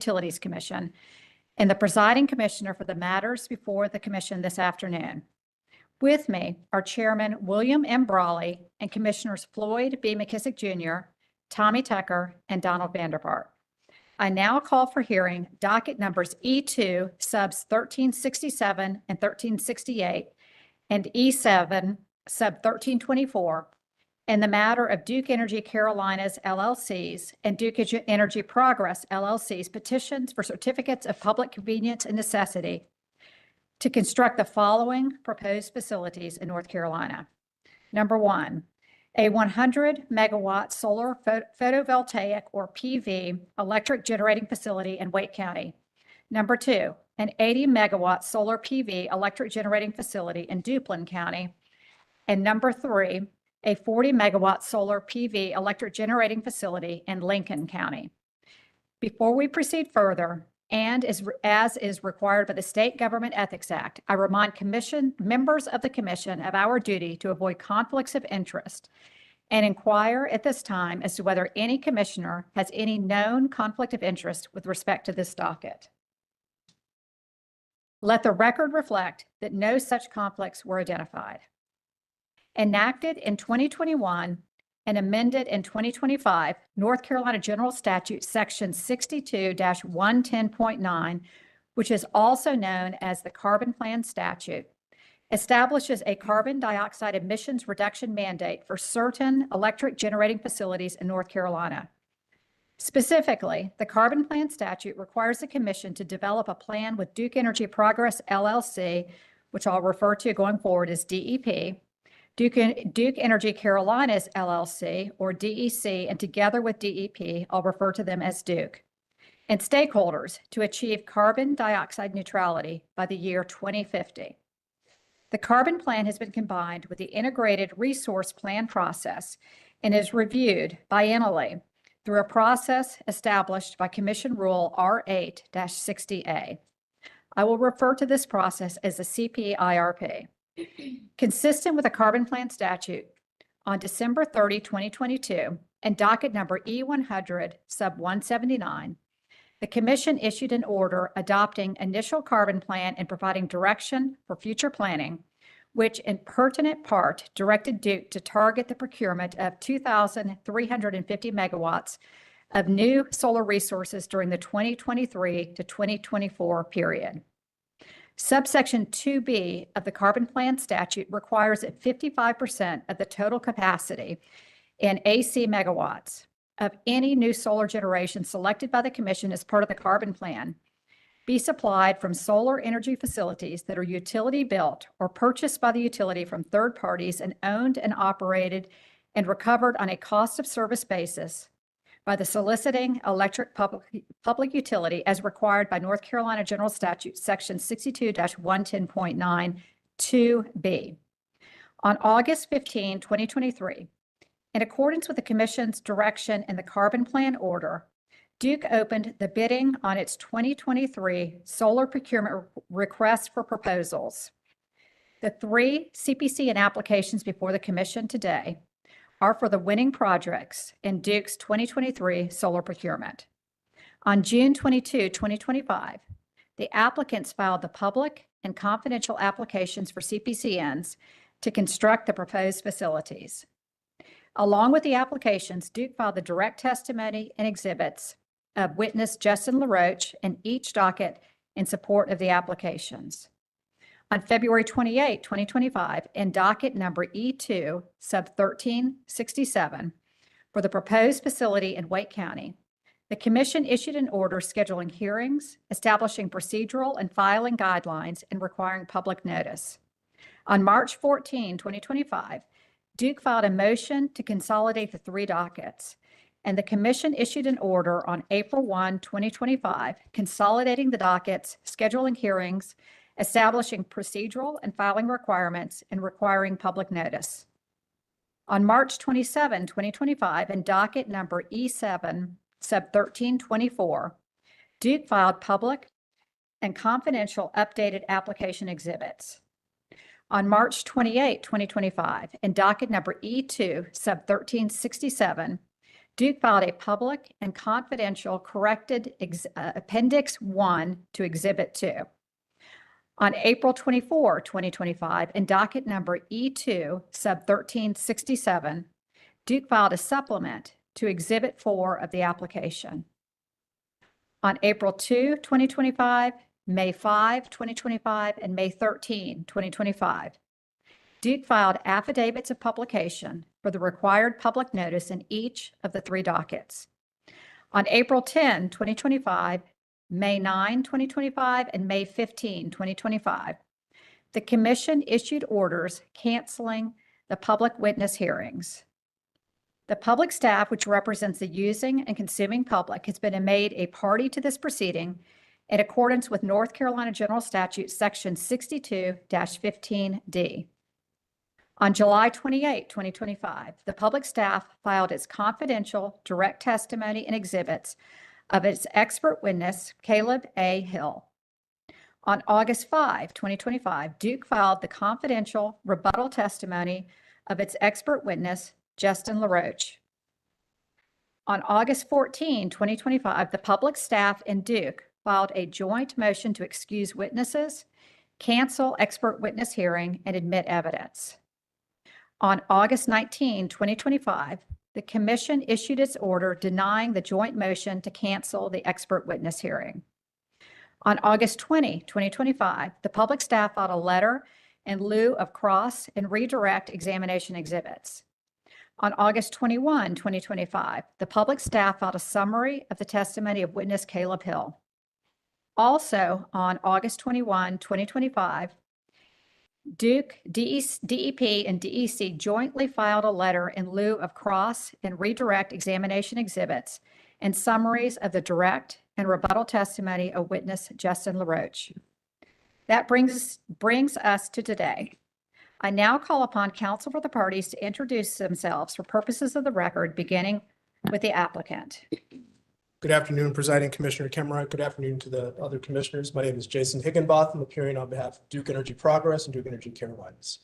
Utilities Commission and the presiding commissioner for the matters before the commission this afternoon. With me are Chairman William M. Brawley and Commissioners Floyd B. McKissick Jr., Tommy Tucker, and Donald Vanderpart. I now call for hearing docket numbers E-2 subs 1367 and 1368 and E-7 sub 1324 and the matter of Duke Energy Carolinas LLC's and Duke Energy Progress LLC's petitions for certificates of public convenience and necessity to construct the following proposed facilities in North Carolina. Number one, a 100 megawatt solar photovoltaic or PV electric generating facility in Wake County. Number two, an 80 megawatt solar PV electric generating facility in Duplin County. And number three, a 40 megawatt solar PV electric generating facility in Lincoln County. Before we proceed further, and as is required by the State Government Ethics Act, I remind members of the commission of our duty to avoid conflicts of interest and inquire at this time as to whether any commissioner has any known conflict of interest with respect to this docket. Let the record reflect that no such conflicts were identified. Enacted in 2021 and amended in 2025, North Carolina General Statute Section 62-110.9, which is also known as the Carbon Plan Statute, establishes a carbon dioxide emissions reduction mandate for certain electric generating facilities in North Carolina. Specifically, the Carbon Plan Statute requires the Commission to develop a plan with Duke Energy Progress LLC, which I'll refer to going forward as DEP, Duke Energy Carolinas LLC, or DEC, and together with DEP, I'll refer to them as Duke, and stakeholders to achieve carbon dioxide neutrality by the year 2050. The carbon plan has been combined with the integrated resource plan process and is reviewed biennially through a process established by Commission Rule R8-60A. I will refer to this process as the CPIRP. Consistent with the Carbon Plan Statute, on December 30, 2022, and docket number E100 sub 179, the Commission issued an order adopting initial carbon plan and providing direction for future planning, which in pertinent part directed Duke to target the procurement of 2,350 megawatts of new solar resources during the 2023 to 2024 period. Subsection 2B of the Carbon Plan Statute requires that 55% of the total capacity in AC megawatts of any new solar generation selected by the Commission as part of the Carbon Plan be supplied from solar energy facilities that are utility built or purchased by the utility from third parties and owned and operated and recovered on a cost of service basis by the soliciting electric public utility as required by North Carolina General Statute Section 62-110.9 2B. On August 15, 2023, in accordance with the Commission's direction in the Carbon Plan Order, Duke opened the bidding on its 2023 solar procurement request for proposals. The three CPCN applications before the Commission today are for the winning projects in Duke's 2023 solar procurement. On June 22, 2025, the applicants filed the public and confidential applications for CPCNs to construct the proposed facilities. Along with the applications, Duke filed the direct testimony and exhibits of witness Justin LaRoche in each docket in support of the applications. On February 28, 2025, in docket number E-2, sub 1367, for the proposed facility in Wake County, the Commission issued an order scheduling hearings, establishing procedural and filing guidelines, and requiring public notice. On March 14, 2025, Duke filed a motion to consolidate the three dockets, and the Commission issued an order on April 1, 2025, consolidating the dockets, scheduling hearings, establishing procedural and filing requirements, and requiring public notice. On March 27, 2025, in docket number E7, sub 1324, Duke filed public and confidential updated application exhibits. On March 28, 2025, in docket number E2, sub 1367, Duke filed a public and confidential corrected Appendix 1 to Exhibit 2. On April 24, 2025, in docket number E-2, sub 1367, Duke filed a supplement to Exhibit 4 of the application. On April 2, 2025, May 5, 2025, and May 13, 2025, Duke filed affidavits of publication for the required public notice in each of the 3 dockets. On April 10, 2025, May 9, 2025, and May 15, 2025, the Commission issued orders canceling the public witness hearings. The public staff, which represents the using and consuming public, has been made a party to this proceeding in accordance with North Carolina General Statute, Section 62-15D. On July 28, 2025, the public staff filed its confidential direct testimony and exhibits of its expert witness, Caleb A. Hill. On August 5, 2025, Duke filed the confidential rebuttal testimony of its expert witness, Justin LaRoche. On August 14, 2025, the public staff and Duke filed a joint motion to excuse witnesses, cancel expert witness hearing, and admit evidence. On August 19, 2025, the Commission issued its order denying the joint motion to cancel the expert witness hearing. On August 20, 2025, the public staff filed a letter in lieu of cross and redirect examination exhibits. On August 21, 2025, the public staff filed a summary of the testimony of witness Caleb Hill. Also, on August 21, 2025, Duke, DEP, and DEC jointly filed a letter in lieu of cross and redirect examination exhibits and summaries of the direct and rebuttal testimony of witness Justin LaRoche. That brings us to today. I now call upon counsel for the parties to introduce themselves for purposes of the record, beginning with the applicant. Good afternoon, Presiding Commissioner Kemright. Good afternoon to the other commissioners. My name is Jason Higginbotham. I'm appearing on behalf of Duke Energy Progress and Duke Energy Carolinas.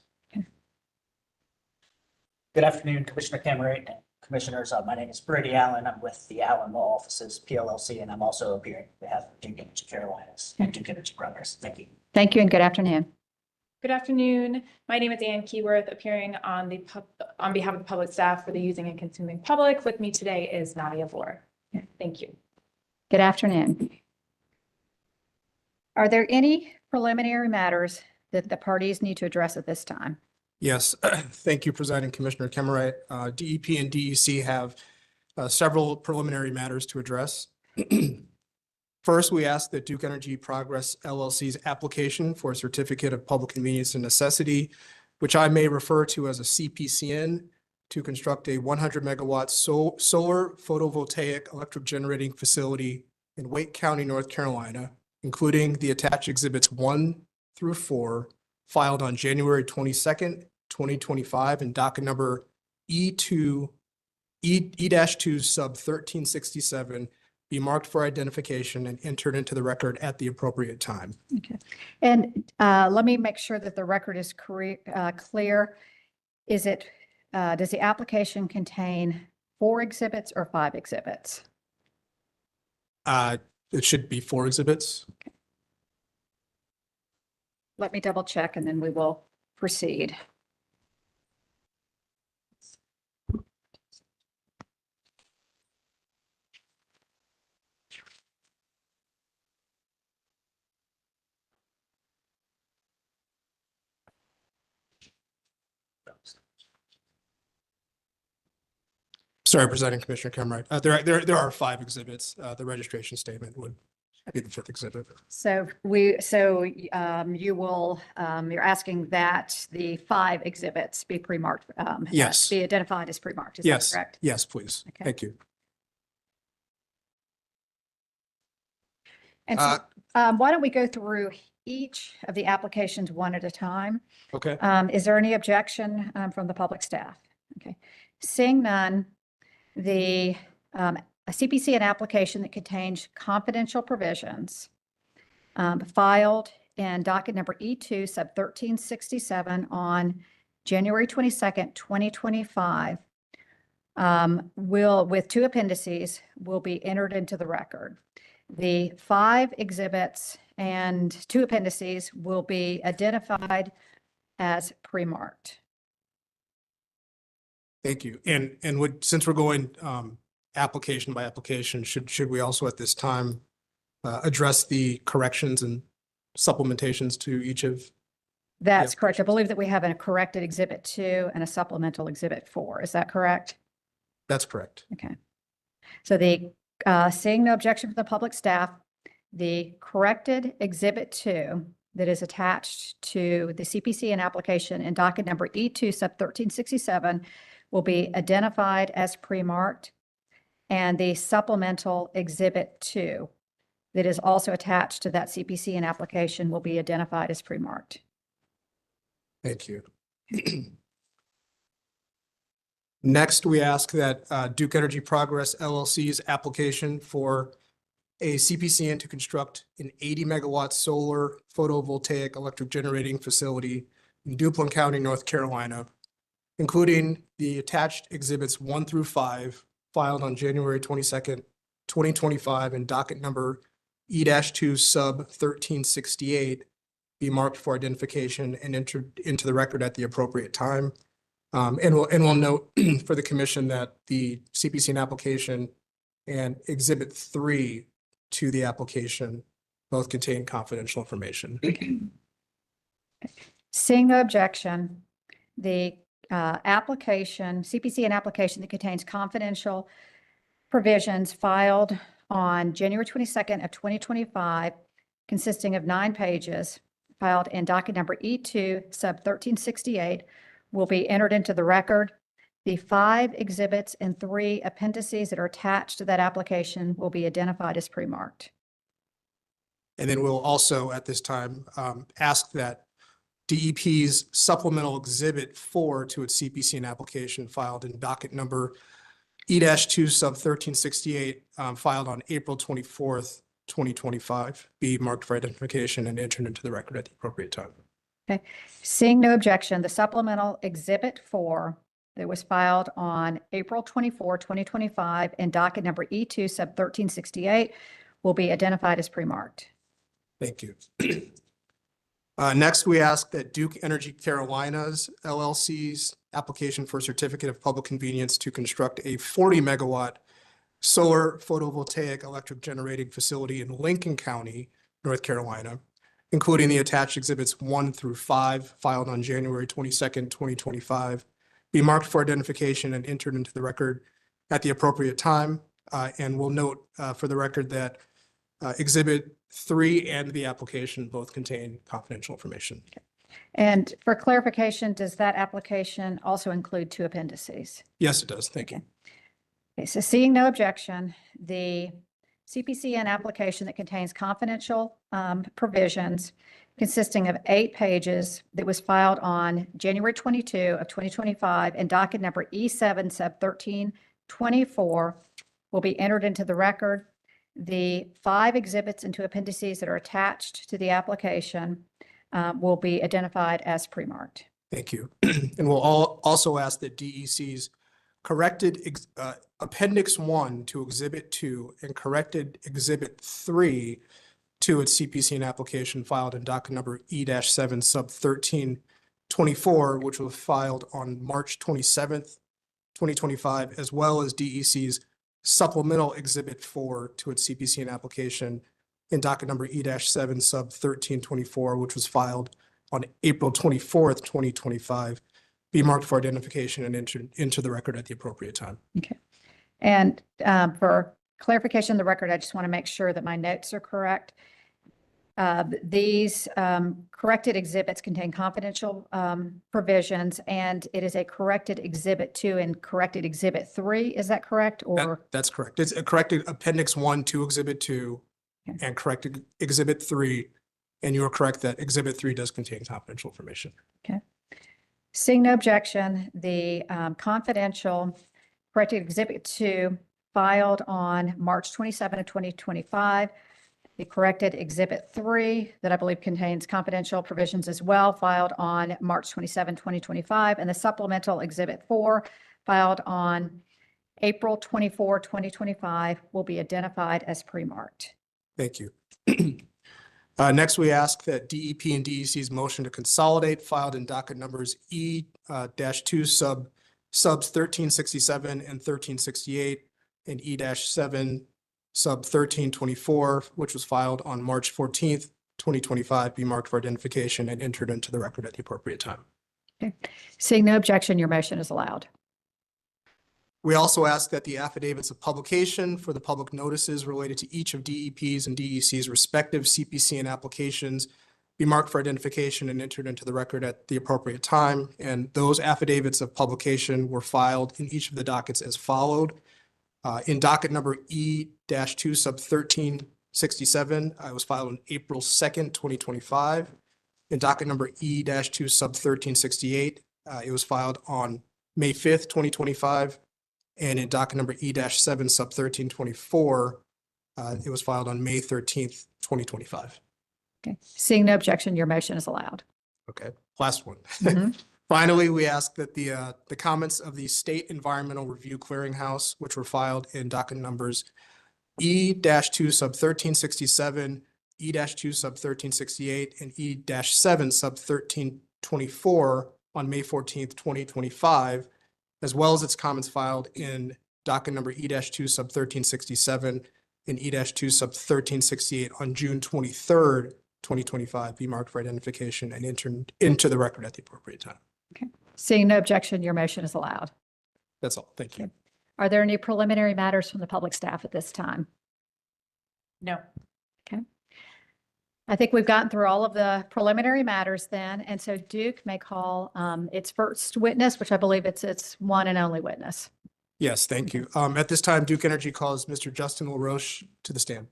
Good afternoon, Commissioner Kemright and commissioners. My name is Brady Allen. I'm with the Allen Law Offices, PLLC, and I'm also appearing on behalf of Duke Energy Carolinas and Duke Energy Progress. Thank you. Thank you and good afternoon. Good afternoon. My name is Ann Keyworth, appearing on behalf of the public staff for the using and consuming public. With me today is Nadia Vore. Thank you. Good afternoon. Are there any preliminary matters that the parties need to address at this time? Yes, thank you, Presiding Commissioner Kemright. DEP and DEC have several preliminary matters to address. First, we ask that Duke Energy Progress LLC's application for a Certificate of Public Convenience and Necessity, which I may refer to as a CPCN, to construct a 100 megawatt solar photovoltaic electric generating facility in Wake County, North Carolina, including the attached exhibits 1 through 4, filed on January 22nd, 2025, and docket number E-2, E-2 sub 1367, be marked for identification and entered into the record at the appropriate time. Okay. And let me make sure that the record is clear. Is it, does the application contain 4 exhibits or 5 exhibits? It should be 4 exhibits. Okay. Let me double check and then we will proceed. Sorry, Presiding Commissioner Kemright. There are 5 exhibits. The registration statement would be the 5th exhibit. So you will, you're asking that the 5 exhibits be pre-marked, Yes. be identified as pre-marked. Is Yes. that correct? Yes, please. Okay. Thank you. And so, why don't we go through each of the applications one at a time? Okay. Is there any objection from the public staff? Okay. Seeing none, a CPCN application that contains confidential provisions filed in docket number E-2 sub 1367 on January 22nd, 2025, with two appendices, will be entered into the record. The 5 exhibits and 2 appendices will be identified as pre-marked. Thank you. And since we're going application by application, should we also at this time address the corrections and supplementations to each of? That's Yep. correct. I believe that we have a corrected Exhibit 2 and a supplemental Exhibit 4. Is that correct? That's correct. Okay. So seeing no objection from the public staff, the corrected Exhibit 2 that is attached to the CPCN application in docket number E-2 sub 1367 will be identified as pre-marked, and the supplemental Exhibit 2 that is also attached to that CPCN application will be identified as pre-marked. Thank you. Next, we ask that Duke Energy Progress LLC's application for a CPCN to construct an 80 megawatt solar photovoltaic electric generating facility in Duplin County, North Carolina, including the attached exhibits 1 through 5 filed on January 22nd, 2025, and docket number E-2 sub 1368 be marked for identification and entered into the record at the appropriate time. And we'll note for the commission that the CPCN application and Exhibit 3 to the application both contain confidential information. Seeing no objection, the CPCN application that contains confidential provisions filed on January 22nd of 2025, consisting of 9 pages, filed in docket number E-2 sub 1368, will be entered into the record. The 5 exhibits and 3 appendices that are attached to that application will be identified as pre-marked. And then we'll also at this time ask that DEP's supplemental Exhibit 4 to its CPCN application filed in docket number E-2 sub 1368 filed on April 24th, 2025 be marked for identification and entered into the record at the appropriate time. Okay. Seeing no objection, the supplemental Exhibit 4 that was filed on April 24, 2025, and docket number E-2 sub 1368 will be identified as pre-marked. Thank you. Next, we ask that Duke Energy Carolinas LLC's application for a certificate of public convenience to construct a 40 megawatt solar photovoltaic electric generating facility in Lincoln County, North Carolina, including the attached exhibits 1 through 5 filed on January 22nd, 2025, be marked for identification and entered into the record at the appropriate time. And we'll note for the record that Exhibit 3 and the application both contain confidential information. And for clarification, does that application also include 2 appendices? Yes, it does. Thank you. Okay, so seeing no objection, the CPCN application that contains confidential provisions consisting of 8 pages that was filed on January 22 of 2025 and docket number E-7 sub 1324 will be entered into the record. The 5 exhibits and 2 appendices that are attached to the application will be identified as pre-marked. Thank you. And we'll also ask that DEC's corrected Appendix 1 to Exhibit 2 and corrected Exhibit 3 to its CPCN application filed in docket number E-7 sub 1324, which was filed on March 27th, 2025, as well as DEC's supplemental Exhibit 4 to its CPCN application in docket number E-7 sub 1324, which was filed on April 24th, 2025, be marked for identification and entered into the record at the appropriate time. Okay. And for clarification of the record, I just want to make sure that my notes are correct. These corrected exhibits contain confidential provisions, and it is a corrected Exhibit 2 and corrected Exhibit 3. Is that correct? Or That's correct. It's a corrected Appendix 1 to Exhibit 2 Okay. and corrected Exhibit 3. And you are correct that Exhibit 3 does contain confidential information. seeing no objection, the confidential corrected Exhibit 2 filed on March 27 of 2025. The corrected Exhibit 3 that I believe contains confidential provisions as well, filed on March 27, 2025, and the supplemental Exhibit 4 filed on April 24, 2025 will be identified as pre-marked. Thank you. Next, we ask that DEP and DEC's motion to consolidate filed in docket numbers E-2 subs 1367 and 1368 and E-7 sub 1324, which was filed on March 14th, 2025, be marked for identification and entered into the record at the appropriate time. Seeing no objection, your motion is allowed. We also ask that the affidavits of publication for the public notices related to each of DEP's and DEC's respective CPCN applications be marked for identification and entered into the record at the appropriate time. And those affidavits of publication were filed in each of the dockets as followed. In docket number E-2 sub 1367, it was filed on April 2nd, 2025. In docket number E-2 sub 1368, it was filed on May 5th, 2025. And in docket number E-7 sub 1324, it was filed on May 13th, 2025. Okay. Seeing no objection, your motion is allowed. Okay, last one. Mhm. Finally, we ask that the comments of the State Environmental Review Clearinghouse, which were filed in docket numbers E-2 sub 1367, E-2 sub 1368, and E-7 sub 1324 on May 14th, 2025, as well as its comments filed in docket number E-2 sub 1367 and E-2 sub 1368 on June 23rd, 2025, be marked for identification and entered into the record at the appropriate time. Seeing no objection, your motion is allowed. That's all. Thank you. Are there any preliminary matters from the public staff at this time? No. I think we've gotten through all of the preliminary matters then, and so Duke may call its first witness, which I believe it's its one and only witness. Yes, thank you. At this time, Duke Energy calls Mr. Justin LaRoche to the stand.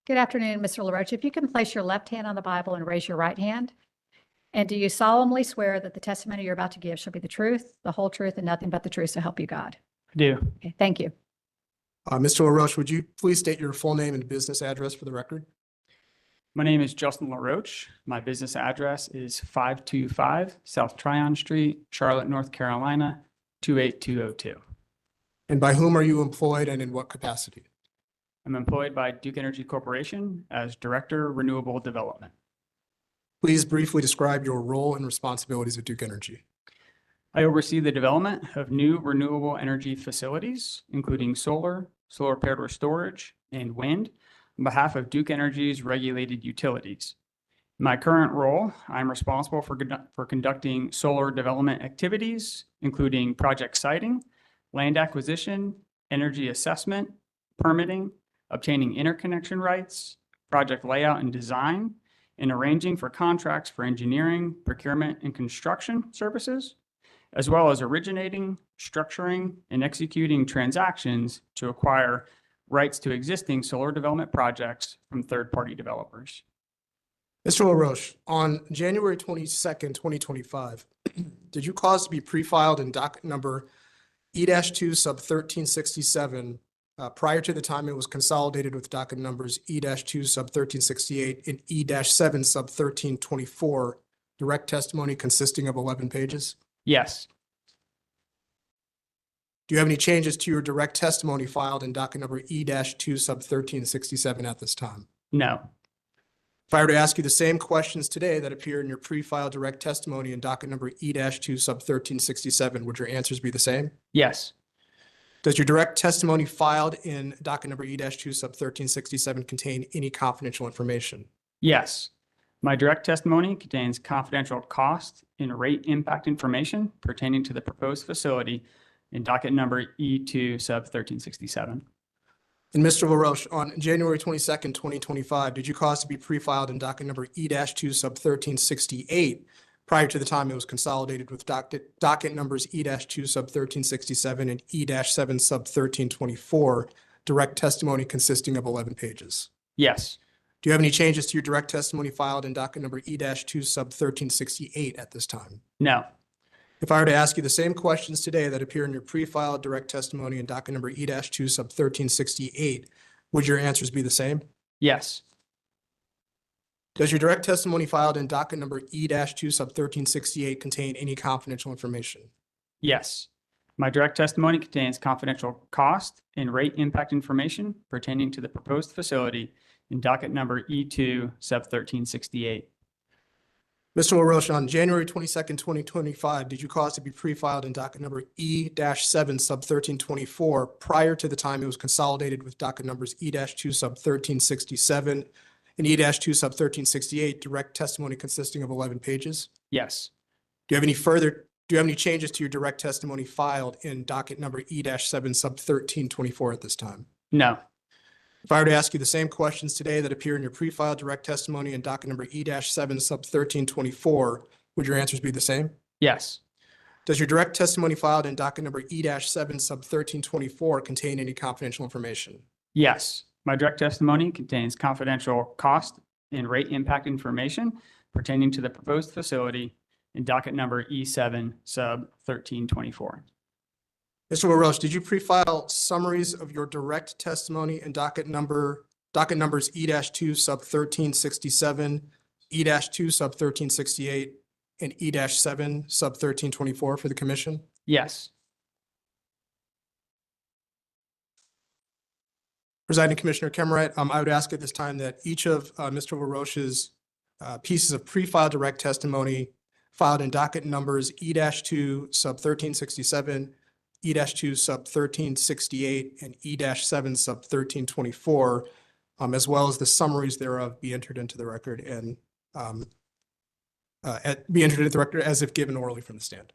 Good afternoon, Mr. LaRoche. If you can place your left hand on the Bible and raise your right hand. And do you solemnly swear that the testimony you're about to give shall be the truth, the whole truth, and nothing but the truth, so help you God? I do. Okay, thank you. Mr. LaRoche, would you please state your full name and business address for the record? My name is Justin LaRoche. My business address is 525 South Tryon Street, Charlotte, North Carolina, 28202. And by whom are you employed and in what capacity? I'm employed by Duke Energy Corporation as Director, Renewable Development. Please briefly describe your role and responsibilities at Duke Energy. I oversee the development of new renewable energy facilities, including solar, solar paired storage, and wind, on behalf of Duke Energy's regulated utilities. In my current role, I'm responsible for conducting solar development activities, including project siting, land acquisition, energy assessment, permitting, obtaining interconnection rights, project layout and design, and arranging for contracts for engineering, procurement, and construction services, as well as originating, structuring, and executing transactions to acquire rights to existing solar development projects from third-party developers. Mr. LaRoche, on January 22nd, 2025, did you cause to be pre-filed in docket number E-2 sub 1367 prior to the time it was consolidated with docket numbers E-2 sub 1368 and E-7 sub 1324, direct testimony consisting of 11 pages? Yes. Do you have any changes to your direct testimony filed in docket number E-2 sub 1367 at this time? No. If I were to ask you the same questions today that appear in your pre-filed direct testimony in docket number E-2 sub 1367, would your answers be the same? Yes. Does your direct testimony filed in docket number E-2 sub 1367 contain any confidential information? Yes. My direct testimony contains confidential cost and rate impact information pertaining to the proposed facility in docket number E-2 sub 1367. And Mr. LaRoche, on January 22nd, 2025, did you cause to be pre-filed in docket number E-2 sub 1368 prior to the time it was consolidated with docket numbers E-2 sub 1367 and E-7 sub 1324, direct testimony consisting of 11 pages? Yes. Do you have any changes to your direct testimony filed in docket number E-2 sub 1368 at this time? No. If I were to ask you the same questions today that appear in your pre-filed direct testimony in docket number E-2 sub 1368, would your answers be the same? Yes. Does your direct testimony filed in docket number E-2 sub 1368 contain any confidential information? Yes. My direct testimony contains confidential cost and rate impact information pertaining to the proposed facility in docket number E2 sub 1368. Mr. LaRoche, on January 22nd, 2025, did you cause to be pre-filed in docket number E-7 sub 1324 prior to the time it was consolidated with docket numbers E-2 sub 1367 and E-2 sub 1368, direct testimony consisting of 11 pages? Yes. Do you have any changes to your direct testimony filed in docket number E-7 sub 1324 at this time? No. If I were to ask you the same questions today that appear in your pre-filed direct testimony in docket number E-7 sub 1324, would your answers be the same? Yes. Does your direct testimony filed in docket number E-7 sub 1324 contain any confidential information? Yes. My direct testimony contains confidential cost and rate impact information pertaining to the proposed facility in docket number E7 sub 1324. Mr. LaRoche, did you pre-file summaries of your direct testimony in docket numbers E-2 sub 1367, E-2 sub 1368, and E-7 sub 1324 for the commission? Yes. Presiding Commissioner Kemmerite, I would ask at this time that each of Mr. LaRoche's pieces of pre-filed direct testimony filed in docket numbers E-2 sub 1367, E-2 sub 1368, and E-7 sub 1324, as well as the summaries thereof be entered into the record and be entered into the record as if given orally from the stand.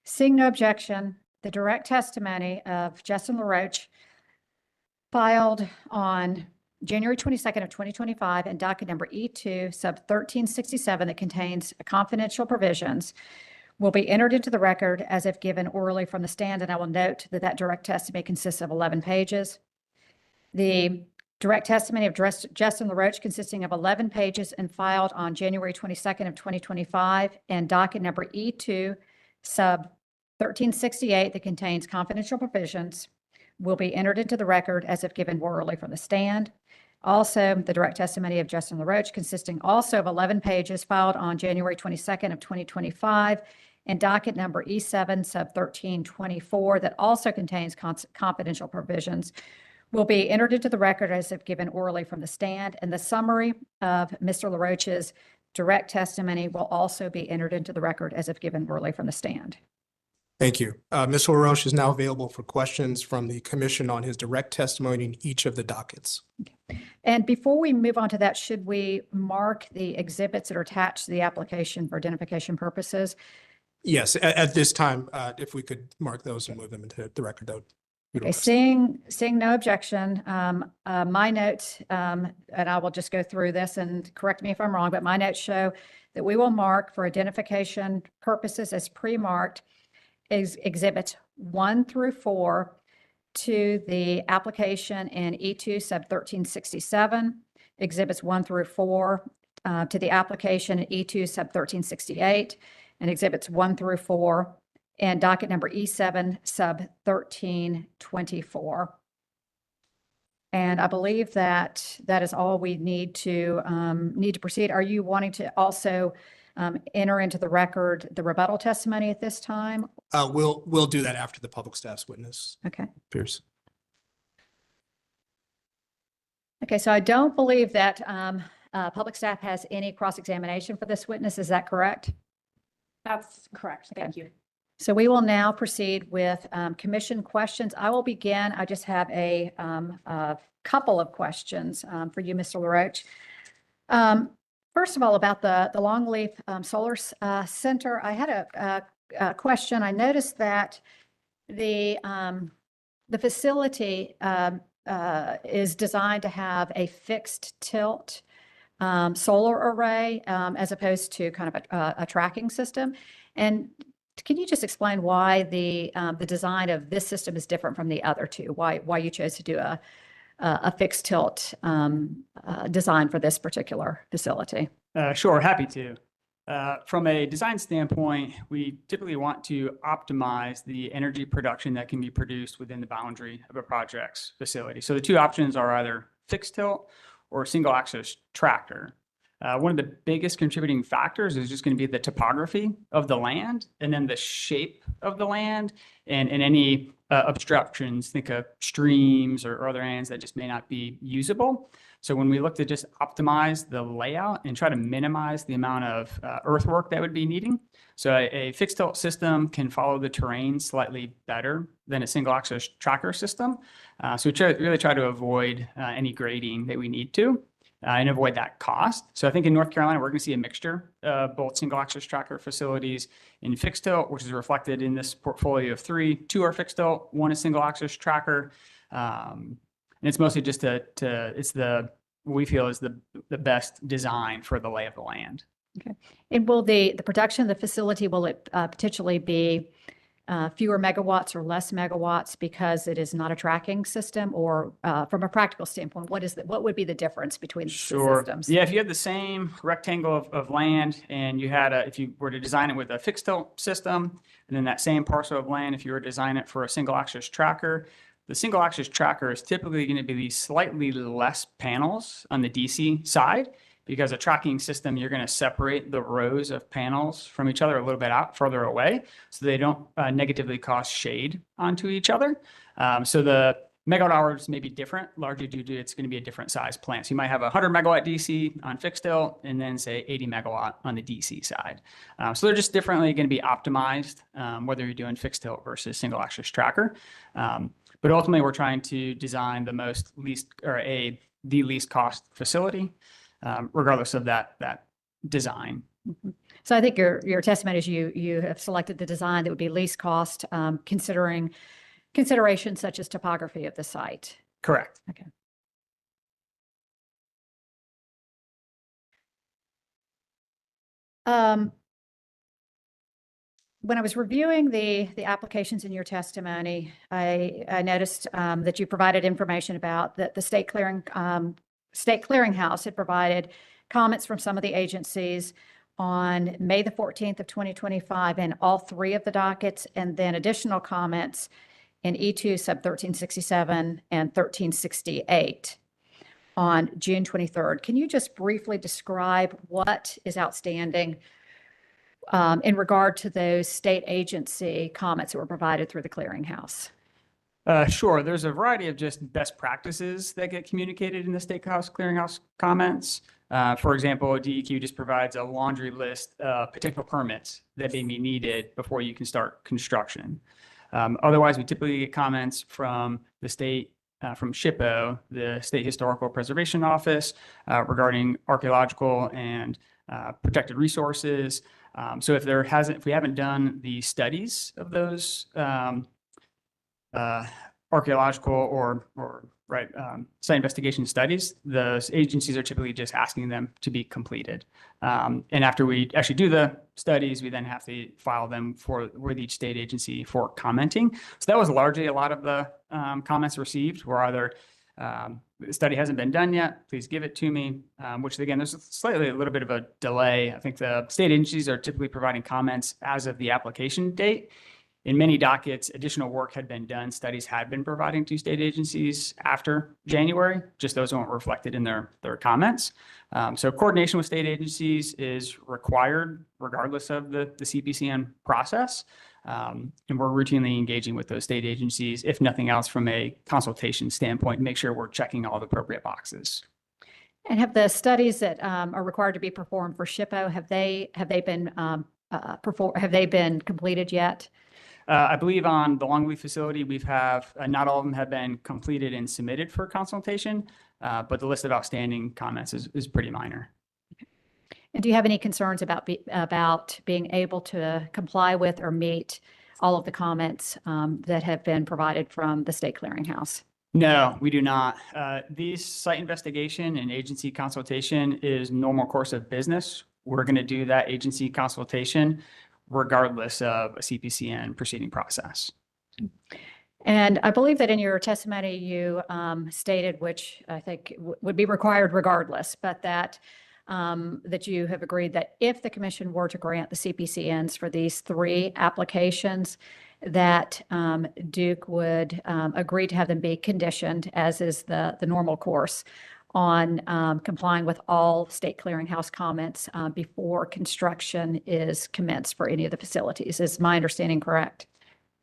Seeing no objection, the direct testimony of Justin LaRoche filed on January 22nd of 2025 and docket number E2 sub 1367 that contains confidential provisions will be entered into the record as if given orally from the stand. And I will note that that direct testimony consists of 11 pages. The direct testimony of Justin LaRoche consisting of 11 pages and filed on January 22nd of 2025 and docket number E2 sub 1368 that contains confidential provisions will be entered into the record as if given orally from the stand. Also, the direct testimony of Justin LaRoche consisting also of 11 pages filed on January 22nd of 2025 and docket number E7 sub 1324 that also contains confidential provisions will be entered into the record as if given orally from the stand. And the summary of Mr. LaRoche's direct testimony will also be entered into the record as if given orally from the stand. Thank you. Mr. LaRoche is now available for questions from the commission on his direct testimony in each of the dockets. And before we move on to that, should we mark the exhibits that are attached to the application for identification purposes? Yes, at this time, if we could mark those and move them into the record, that would be Okay, requested. seeing no objection, my notes, and I will just go through this and correct me if I'm wrong, but my notes show that we will mark for identification purposes as pre-marked is exhibits 1 through 4 to the application in E2 sub 1367, exhibits 1 through 4 to the application in E2 sub 1368, and exhibits 1 through 4 and docket number E7 sub 1324. And I believe that that is all we need to proceed. Are you wanting to also enter into the record the rebuttal testimony at this time? We'll do that after the public staff's witness Okay. appears. Okay, so I don't believe that public staff has any cross-examination for this witness. Is that correct? That's correct. Thank you. So we will now proceed with commission questions. I will begin. I just have a couple of questions for you, Mr. LaRoche. First of all, about the Longleaf Solar Center, I had a question. I noticed that the facility is designed to have a fixed tilt solar array as opposed to kind of a tracking system. And can you just explain why the design of this system is different from the other two? Why you chose to do a fixed tilt design for this particular facility? Sure, happy to. From a design standpoint, we typically want to optimize the energy production that can be produced within the boundary of a project's facility. So the two options are either fixed tilt or single axis tractor. One of the biggest contributing factors is just going to be the topography of the land and then the shape of the land and any obstructions, think of streams or other lands that just may not be usable. So when we look to just optimize the layout and try to minimize the amount of earthwork that would be needing. So a fixed tilt system can follow the terrain slightly better than a single axis tracker system. So we really try to avoid any grading that we need to. And avoid that cost. So I think in North Carolina, we're going to see a mixture of both single axis tracker facilities in fixed tilt, which is reflected in this portfolio of 3. 2 are fixed tilt, 1 is single axis tracker. And it's mostly just what we feel is the best design for the lay of the land. Okay. And will the production of the facility, will it potentially be fewer megawatts or less megawatts because it is not a tracking system, or from a practical standpoint, what would be the difference between the systems? Yeah, if you had the same rectangle of land and you had if you were to design it with a fixed tilt system, and then that same parcel of land, if you were to design it for a single axis tracker, the single axis tracker is typically going to be slightly less panels on the DC side. Because a tracking system, you're going to separate the rows of panels from each other a little bit out further away so they don't negatively cause shade onto each other. So the megawatt hours may be different, largely due to it's going to be a different size plant. So you might have a 100 megawatt DC on fixed tilt and then say 80 megawatt on the DC side. So they're just differently going to be optimized, whether you're doing fixed tilt versus single axis tracker. But ultimately, we're trying to design the least cost facility. Regardless of that design. Mm-hmm. So I think your testimony is you have selected the design that would be least cost, considering considerations such as topography of the site. Correct. Okay. When I was reviewing the applications in your testimony, I noticed that you provided information about the state clearinghouse had provided comments from some of the agencies on May the 14th of 2025 in all 3 of the dockets, and then additional comments in E-2 sub 1367 and 1368 on June 23rd. Can you just briefly describe what is outstanding in regard to those state agency comments that were provided through the clearinghouse? Sure. There's a variety of just best practices that get communicated in the State House Clearinghouse comments. For example, DEQ just provides a laundry list of potential permits that may be needed before you can start construction. Otherwise, we typically get comments from the state, from SHPO, the State Historical Preservation Office, regarding archaeological and protected resources. So if we haven't done the studies of those archaeological or site investigation studies, the agencies are typically just asking them to be completed. And after we actually do the studies, we then have to file them with each state agency for commenting. So that was largely a lot of the comments received were either the study hasn't been done yet, please give it to me, which again, there's a little bit of a delay. I think the state agencies are typically providing comments as of the application date. In many dockets, additional work had been done. Studies had been providing to state agencies after January, just those weren't reflected in their comments. So coordination with state agencies is required regardless of the CPCN process. And we're routinely engaging with those state agencies, if nothing else from a consultation standpoint, to make sure we're checking all the appropriate boxes. And have the studies that are required to be performed for SHPO, have they been completed yet? I believe on the Longleaf facility, not all of them have been completed and submitted for consultation, but the list of outstanding comments is pretty minor. And do you have any concerns about being able to comply with or meet all of the comments that have been provided from the State Clearinghouse? No, we do not. These site investigation and agency consultation is normal course of business. We're going to do that agency consultation regardless of a CPCN proceeding process. And I believe that in your testimony, you stated, which I think would be required regardless, but that that you have agreed that if the commission were to grant the CPCNs for these 3 applications, that Duke would agree to have them be conditioned, as is the normal course, on complying with all state clearinghouse comments before construction is commenced for any of the facilities. Is my understanding correct?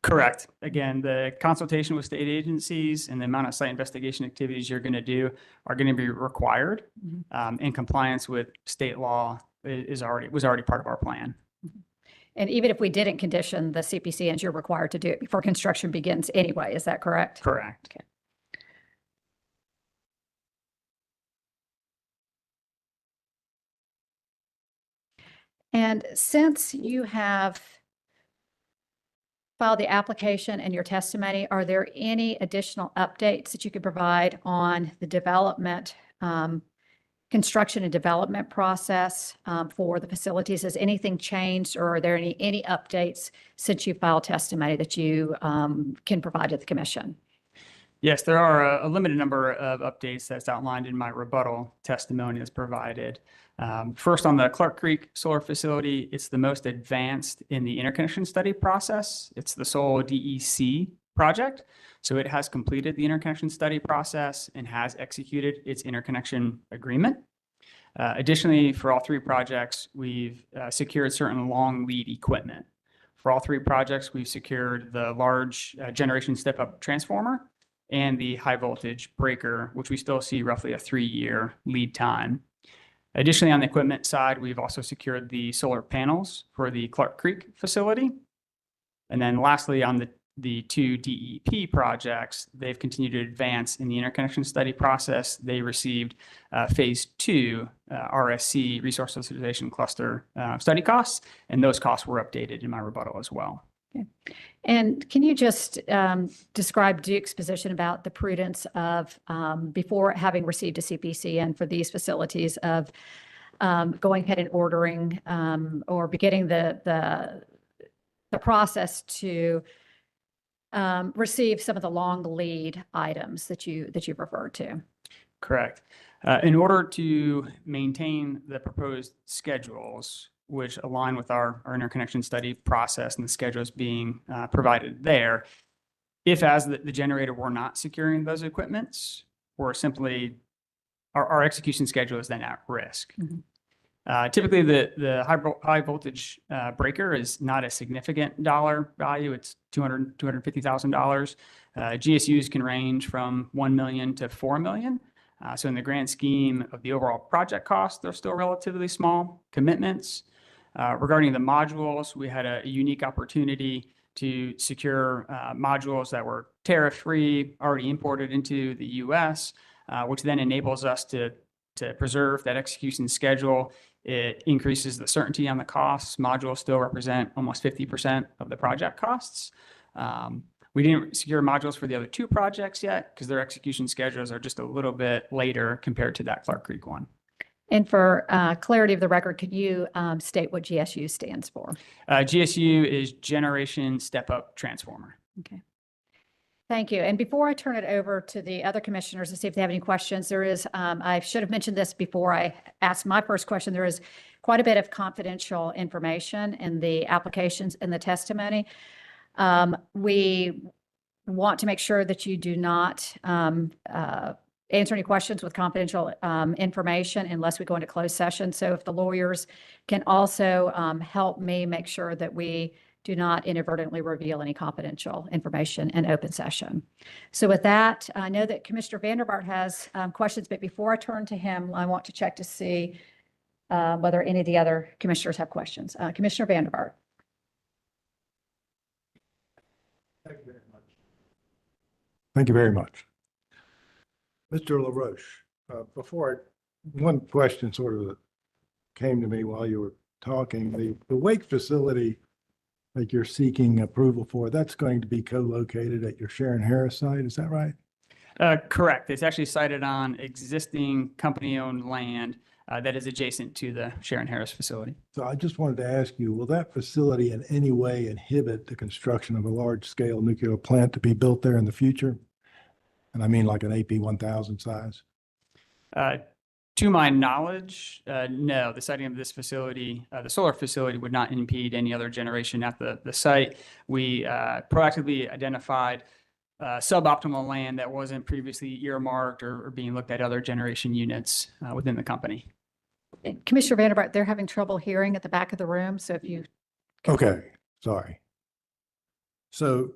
Correct. Again, the consultation with state agencies and the amount of site investigation activities you're going to do are going to be required in compliance with state law was already part of our plan. And even if we didn't condition the CPCNs, you're required to do it before construction begins anyway. Is that correct? Correct. Okay. And since you have filed the application and your testimony, are there any additional updates that you could provide on the development, construction and development process for the facilities? Has anything changed, or are there any updates since you filed testimony that you can provide to the commission? Yes, there are a limited number of updates that's outlined in my rebuttal testimony that's provided. First, on the Clark Creek Solar Facility, it's the most advanced in the interconnection study process. It's the sole DEC project. So it has completed the interconnection study process and has executed its interconnection agreement. Additionally, for all 3 projects, we've secured certain long lead equipment. For all 3 projects, we've secured the large generation step-up transformer and the high voltage breaker, which we still see roughly a 3-year lead time. Additionally, on the equipment side, we've also secured the solar panels for the Clark Creek facility. And then lastly, on the 2 DEP projects, they've continued to advance in the interconnection study process. They received phase 2 RSC, Resource Socialization Cluster study costs, and those costs were updated in my rebuttal as well. Okay. And can you just describe Duke's position about the prudence of, before having received a CPCN for these facilities, of going ahead and ordering or beginning the process to receive some of the long lead items that you referred to? Correct. In order to maintain the proposed schedules, which align with our interconnection study process and the schedules being provided there, if as the generator we're not securing those equipments, we're simply, our execution schedule is then at risk. Typically, the high voltage breaker is not a significant dollar value. It's $250,000. GSUs can range from $1 million to $4 million. So in the grand scheme of the overall project cost, they're still relatively small commitments. Regarding the modules, we had a unique opportunity to secure modules that were tariff-free, already imported into the U.S., which then enables us to preserve that execution schedule. It increases the certainty on the costs. Modules still represent almost 50% of the project costs. We didn't secure modules for the other 2 projects yet because their execution schedules are just a little bit later compared to that Clark Creek one. And for clarity of the record, could you state what GSU stands for? GSU is Generation Step-Up Transformer. Okay. Thank you. And before I turn it over to the other commissioners to see if they have any questions, there is, I should have mentioned this before I asked my first question, there is quite a bit of confidential information in the applications and the testimony. We want to make sure that you do not answer any questions with confidential information unless we go into closed session. So if the lawyers can also help me make sure that we do not inadvertently reveal any confidential information in open session. So with that, I know that Commissioner Vanderbart has questions, but before I turn to him, I want to check to see whether any of the other commissioners have questions. Commissioner Vanderbart. Thank you very much. Thank you very much. Mr. LaRoche, one question sort of came to me while you were talking. The Wake facility that you're seeking approval for, that's going to be co-located at your Sharon Harris site, is that right? Correct. It's actually sited on existing company-owned land that is adjacent to the Sharon Harris facility. So I just wanted to ask you, will that facility in any way inhibit the construction of a large-scale nuclear plant to be built there in the future? And I mean like an AP 1000 size? To my knowledge, no, the siting of this facility, the solar facility would not impede any other generation at the site. We proactively identified suboptimal land that wasn't previously earmarked or being looked at other generation units within the company. And Commissioner Vanderbilt, they're having trouble hearing at the back of the room, so if you, Okay, sorry. So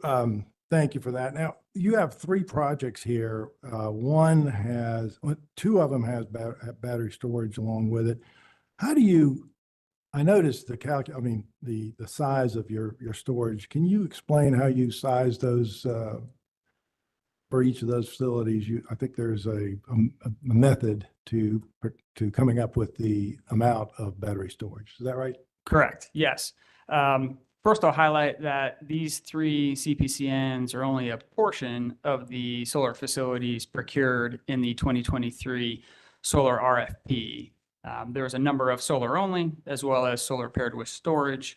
thank you for that. Now, you have 3 projects here. One has, 2 of them has battery storage along with it. How do you, I noticed the size of your storage. Can you explain how you size those for each of those facilities? I think there's a method to coming up with the amount of battery storage. Is that right? Correct. Yes. First, I'll highlight that these 3 CPCNs are only a portion of the solar facilities procured in the 2023 solar RFP. There was a number of solar only, as well as solar paired with storage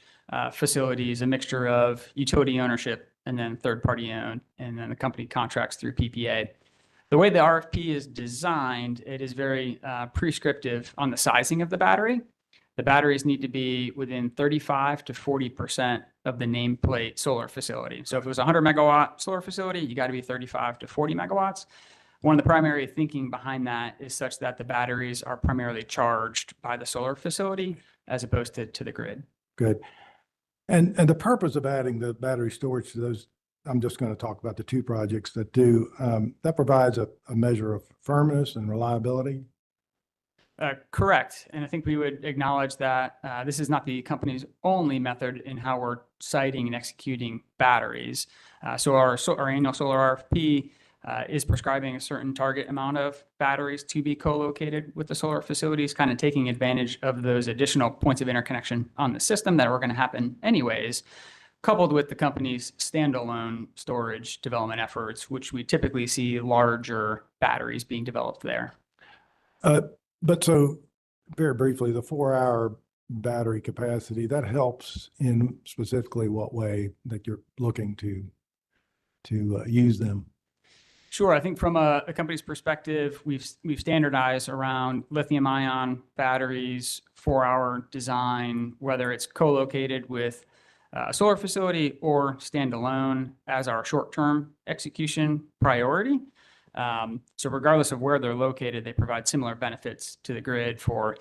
facilities, a mixture of utility ownership and then third-party owned, and then the company contracts through PPA. The way the RFP is designed, it is very prescriptive on the sizing of the battery. The batteries need to be within 35 to 40% of the nameplate solar facility. So if it was a 100 megawatt solar facility, you got to be 35 to 40 megawatts. One of the primary thinking behind that is such that the batteries are primarily charged by the solar facility as opposed to the grid. Good. And the purpose of adding the battery storage to those, I'm just going to talk about the 2 projects that do, that provides a measure of firmness and reliability. Correct. And I think we would acknowledge that this is not the company's only method in how we're siting and executing batteries. So our annual solar RFP is prescribing a certain target amount of batteries to be co-located with the solar facilities, kind of taking advantage of those additional points of interconnection on the system that are going to happen anyways, coupled with the company's standalone storage development efforts, which we typically see larger batteries being developed there. But so very briefly, the 4-hour battery capacity, that helps in specifically what way that you're looking to use them? Sure. I think from a company's perspective, we've standardized around lithium ion batteries, 4-hour design, whether it's co-located with a solar facility or standalone as our short-term execution priority. So regardless of where they're located, they provide similar benefits to the grid for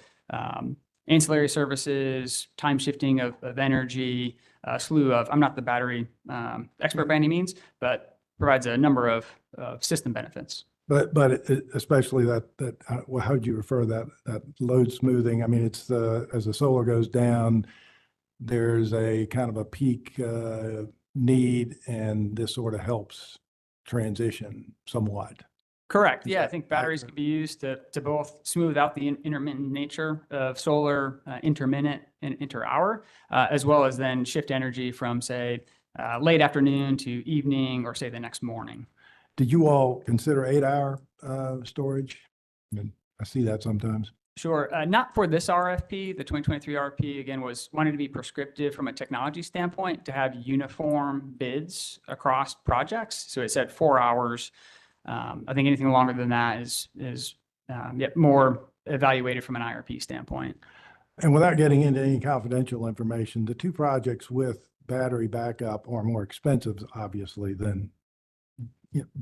ancillary services, time shifting of energy, a slew of, I'm not the battery expert by any means, but provides a number of system benefits. But especially well, how would you refer that load smoothing? I mean, it's as the solar goes down, there's a kind of a peak need, and this sort of helps transition somewhat. Correct. Yeah, I think batteries can be used to both smooth out the intermittent nature of solar, intermittent and inter-hour, as well as then shift energy from, say, late afternoon to evening or, say, the next morning. Did you all consider 8-hour storage? I mean, I see that sometimes. Sure. Not for this RFP. The 2023 RFP, again, wanted to be prescriptive from a technology standpoint to have uniform bids across projects. So it said 4 hours. I think anything longer than that is more evaluated from an IRP standpoint. And without getting into any confidential information, the 2 projects with battery backup are more expensive, obviously, than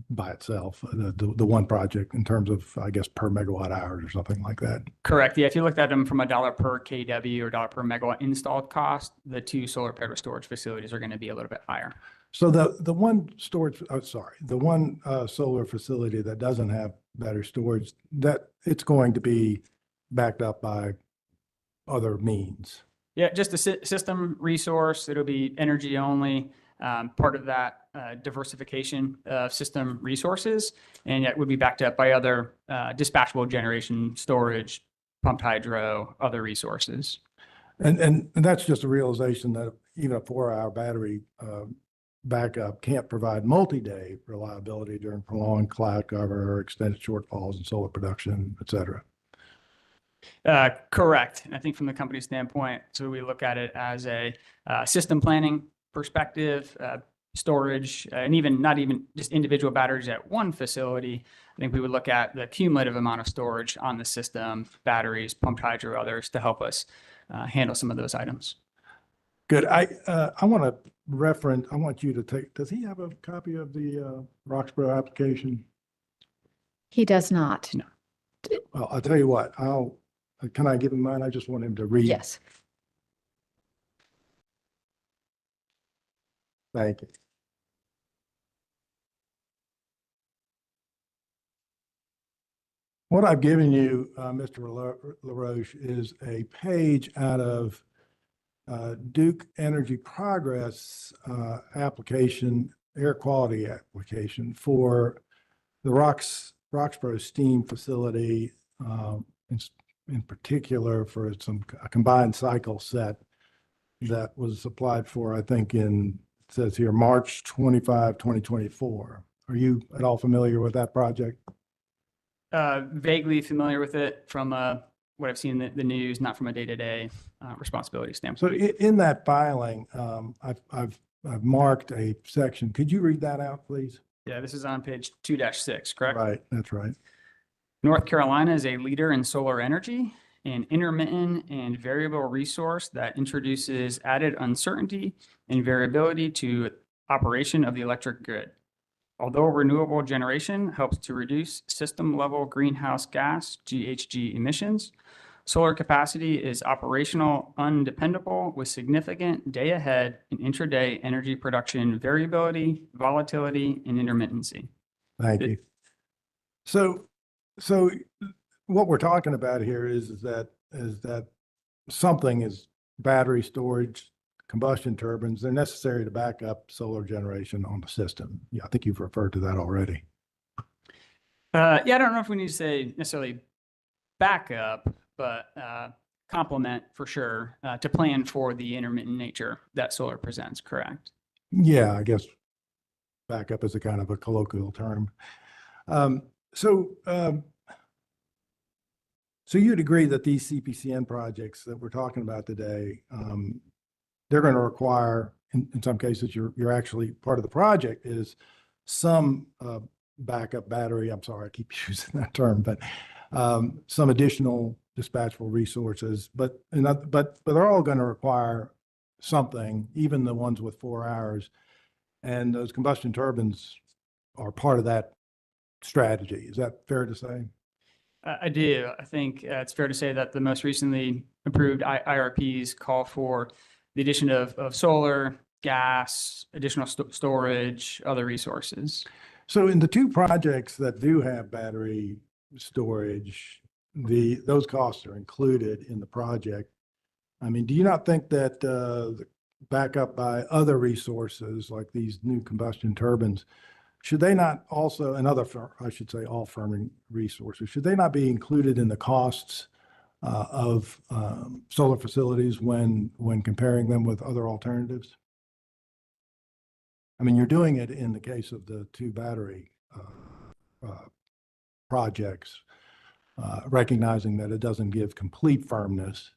by itself, the one project in terms of, I guess, per megawatt hours or something like that. Correct. Yeah. If you looked at them from a $1 per kW or $1 per megawatt installed cost, the 2 solar paired with storage facilities are going to be a little bit higher. So the one solar facility that doesn't have battery storage, that it's going to be backed up by other means. Yeah, just a system resource. It'll be energy only, part of that diversification of system resources, and it would be backed up by other dispatchable generation, storage, pumped hydro, other resources. And that's just a realization that even a 4-hour battery backup can't provide multi-day reliability during prolonged cloud cover or extended shortfalls in solar production, et cetera. Correct. And I think from the company standpoint, so we look at it as a system planning perspective, storage, and not even just individual batteries at one facility, I think we would look at the cumulative amount of storage on the system, batteries, pumped hydro, others to help us handle some of those items. Good. I want to I want you to take, does he have a copy of the Roxborough application? He does not. No. Well, I'll tell you what, can I give him mine? I just want him to read. Yes. Thank you. What I've given you, Mr. LaRoche, is a page out of Duke Energy Progress application, air quality application for the Roxborough steam facility, in particular for a combined cycle set that was applied for, I think it says here, March 25, 2024. Are you at all familiar with that project? Vaguely familiar with it from what I've seen in the news, not from a day-to-day responsibility So standpoint. in that filing, I've marked a section. Could you read that out, please? Yeah, this is on page 2-6, correct? Right, that's right. North Carolina is a leader in solar energy, an intermittent and variable resource that introduces added uncertainty and variability to operation of the electric grid. Although renewable generation helps to reduce system-level greenhouse gas (GHG) emissions, solar capacity is operational undependable with significant day-ahead and intraday energy production variability, volatility, and intermittency. Thank you. So what we're talking about here is that something is battery storage, combustion turbines. They're necessary to back up solar generation on the system. Yeah, I think you've referred to that already. Yeah, I don't know if we need to say necessarily backup, but complement for sure to plan for the intermittent nature that solar presents, correct? Yeah, I guess backup is a kind of a colloquial term. So you'd agree that these CPCN projects that we're talking about today, they're going to require, in some cases, you're actually part of the project is some backup battery. I'm sorry, I keep using that term, but some additional dispatchable resources. But they're all going to require something, even the ones with 4 hours. And those combustion turbines are part of that strategy. Is that fair to say? I do. I think it's fair to say that the most recently approved IRPs call for the addition of solar, gas, additional storage, other resources. So in the two projects that do have battery storage, those costs are included in the project. I mean, do you not think that the backup by other resources like these new combustion turbines, should they not also, and other, I should say, all firming resources, should they not be included in the costs of solar facilities when comparing them with other alternatives? I mean, you're doing it in the case of the two battery projects, recognizing that it doesn't give complete firmness.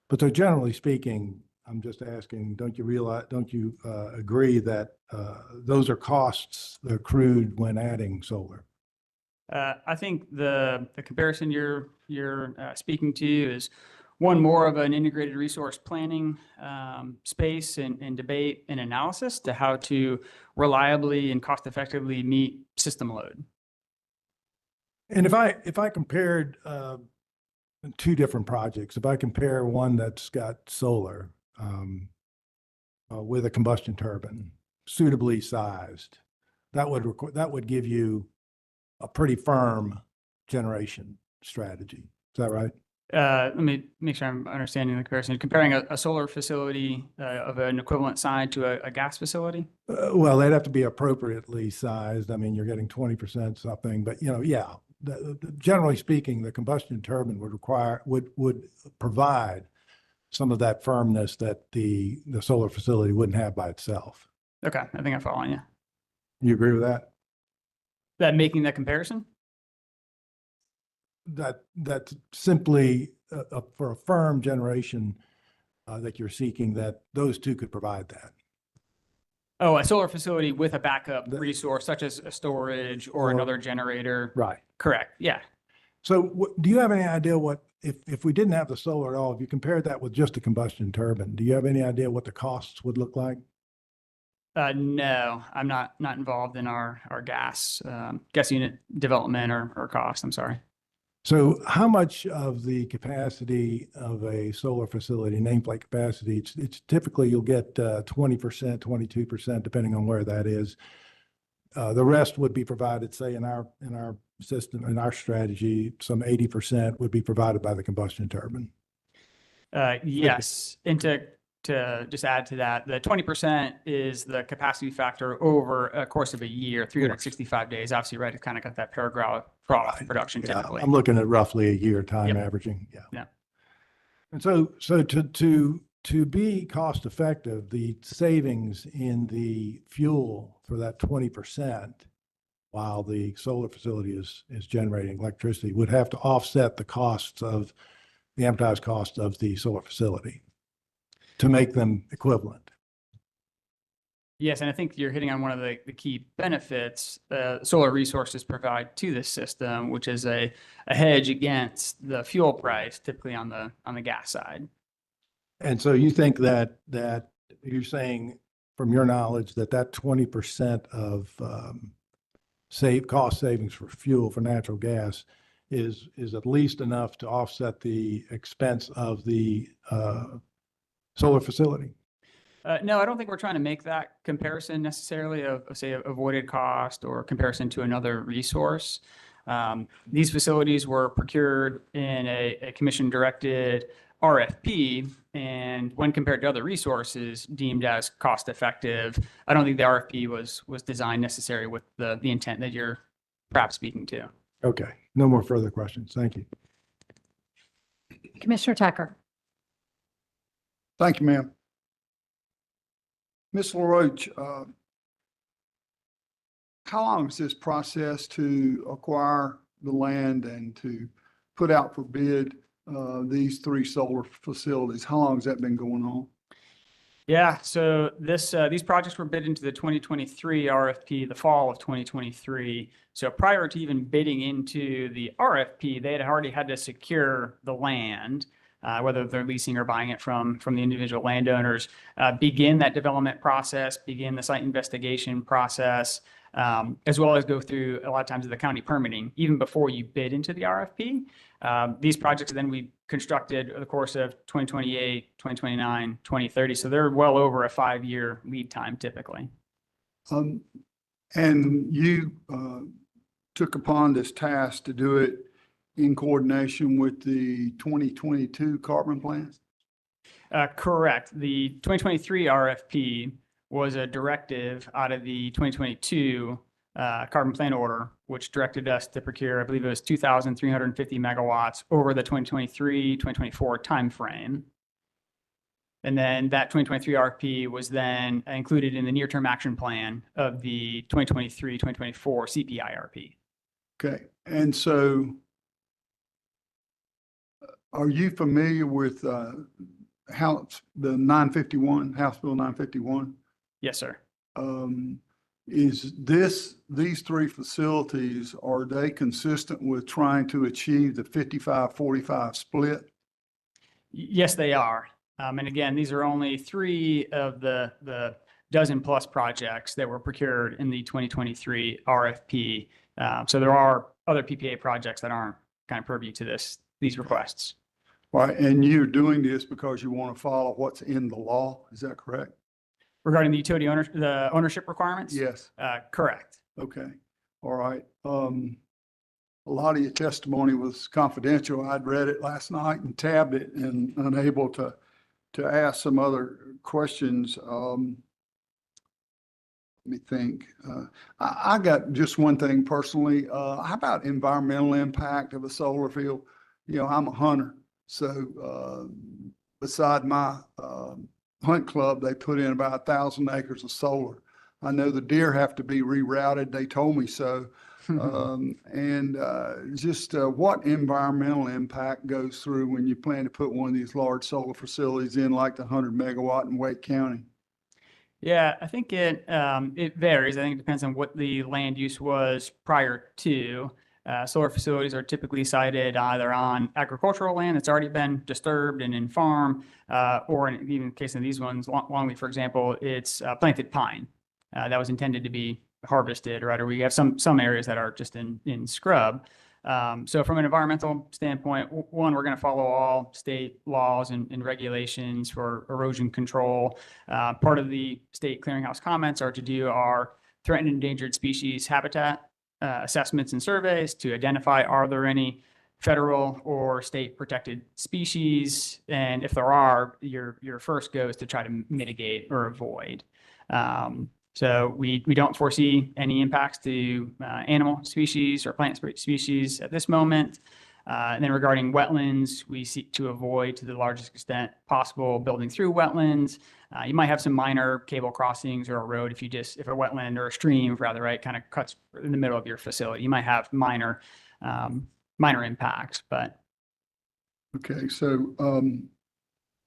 But so generally speaking, I'm just asking, don't you agree that those are costs accrued when adding solar? I think the comparison you're speaking to is one more of an integrated resource planning space and debate and analysis to how to reliably and cost effectively meet system load. And if I compared two different projects, if I compare one that's got solar with a combustion turbine suitably sized, that would give you a pretty firm generation strategy. Is that right? Let me make sure I'm understanding the comparison. You're comparing a solar facility of an equivalent size to a gas facility? Well, they'd have to be appropriately sized. I mean, you're getting 20% something, but yeah, generally speaking, the combustion turbine would provide some of that firmness that the solar facility wouldn't have by itself. Okay, I think I'm following you. You agree with that? That making that comparison? That's simply for a firm generation that you're seeking, that those two could provide that. Oh, a solar facility with a backup The- resource such as a storage or Or- another generator. Right. Correct. Yeah. So do you have any idea what, if we didn't have the solar at all, if you compared that with just a combustion turbine, do you have any idea what the costs would look like? No, I'm not involved in our gas unit development or cost. I'm sorry. So how much of the capacity of a solar facility, nameplate capacity, it's typically you'll get 20%, 22%, depending on where that is. The rest would be provided, say, in our system, in our strategy, some 80% would be provided by the combustion turbine. Yes, and to just add to that, the 20% is the capacity factor over a course of a year, 365 days. Obviously, right, it's kind of got that paragraph production Yeah, typically. I'm looking at roughly a year time Yep. averaging. Yeah. Yeah. And so to be cost effective, the savings in the fuel for that 20%, while the solar facility is generating electricity, would have to offset the costs of the amortized cost of the solar facility to make them equivalent. Yes, and I think you're hitting on one of the key benefits solar resources provide to this system, which is a hedge against the fuel price, typically on the gas side. And so you think that you're saying, from your knowledge, that 20% of cost savings for fuel for natural gas is at least enough to offset the expense of the solar facility? No, I don't think we're trying to make that comparison necessarily of say, avoided cost or comparison to another resource. These facilities were procured in a commission-directed RFP, and when compared to other resources deemed as cost-effective, I don't think the RFP was designed necessarily with the intent that you're perhaps speaking to. Okay, no more further questions. Thank you. Commissioner Tucker. Thank you, ma'am. Ms. LaRoche, how long is this process to acquire the land and to put out for bid these 3 solar facilities? How long has that been going on? Yeah, so these projects were bid into the 2023 RFP, the fall of 2023. So prior to even bidding into the RFP, they had already had to secure the land, whether they're leasing or buying it from the individual landowners, begin that development process, begin the site investigation process, as well as go through a lot of times the county permitting, even before you bid into the RFP. These projects then we constructed over the course of 2028, 2029, 2030. So they're well over a 5-year lead time typically. And you took upon this task to do it in coordination with the 2022 carbon plans? Correct. The 2023 RFP was a directive out of the 2022 carbon plan order, which directed us to procure, I believe it was 2,350 megawatts over the 2023-2024 timeframe. And then that 2023 RFP was then included in the near-term action plan of the 2023-2024 CPIRP. Okay, and so are you familiar with the 951, House Bill 951? Yes, sir. Is these 3 facilities, are they consistent with trying to achieve the 55-45 split? Yes, they are. And again, these are only 3 of the dozen plus projects that were procured in the 2023 RFP. So there are other PPA projects that aren't kind of purview to these requests. Right, and you're doing this because you want to follow what's in the law, is that correct? Regarding the utility ownership requirements? Yes. Correct. Okay, all right. A lot of your testimony was confidential. I'd read it last night and tabbed it and unable to ask some other questions. Let me think. I got just one thing personally. How about environmental impact of a solar field? You know, I'm a hunter, so beside my hunt club, they put in about 1,000 acres of solar. I know the deer have to be rerouted. They told me so. Just what environmental impact goes through when you plan to put one of these large solar facilities in, like the 100 megawatt in Wake County? Yeah, I think it varies. I think it depends on what the land use was prior to. Solar facilities are typically sited either on agricultural land that's already been disturbed and in farm, or even in the case of these ones, Longleaf, for example, it's planted pine that was intended to be harvested, right? Or we have some areas that are just in scrub. So from an environmental standpoint, one, we're going to follow all state laws and regulations for erosion control. Part of the state clearinghouse comments are to do our threatened and endangered species habitat assessments and surveys to identify, are there any federal or state protected species? And if there are, your first go is to try to mitigate or avoid. So we don't foresee any impacts to animal species or plant species at this moment. And then regarding wetlands, we seek to avoid to the largest extent possible building through wetlands. You might have some minor cable crossings or a road if a wetland or a stream rather, right, kind of cuts in the middle of your facility. You might have minor impacts, but. Okay, so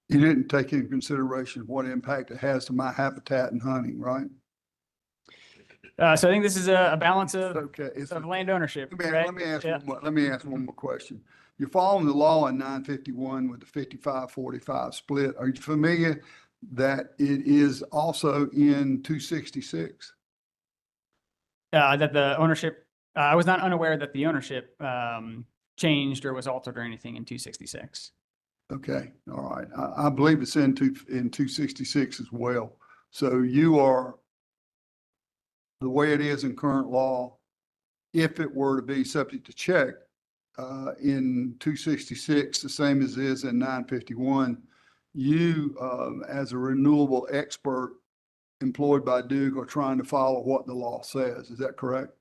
you didn't take into consideration what impact it has to my habitat and hunting, right? So I think this is a balance of Okay. land ownership. Let me ask one more question. You're following the law in 951 with the 55-45 split. Are you familiar that it is also in 266? That the ownership, I was not unaware that the ownership changed or was altered or anything in 266. Okay, all right. I believe it's in 266 as well. So you are, the way it is in current law, if it were to be subject to check in 266, the same as it is in 951, you as a renewable expert employed by Duke are trying to follow what the law says. Is that correct?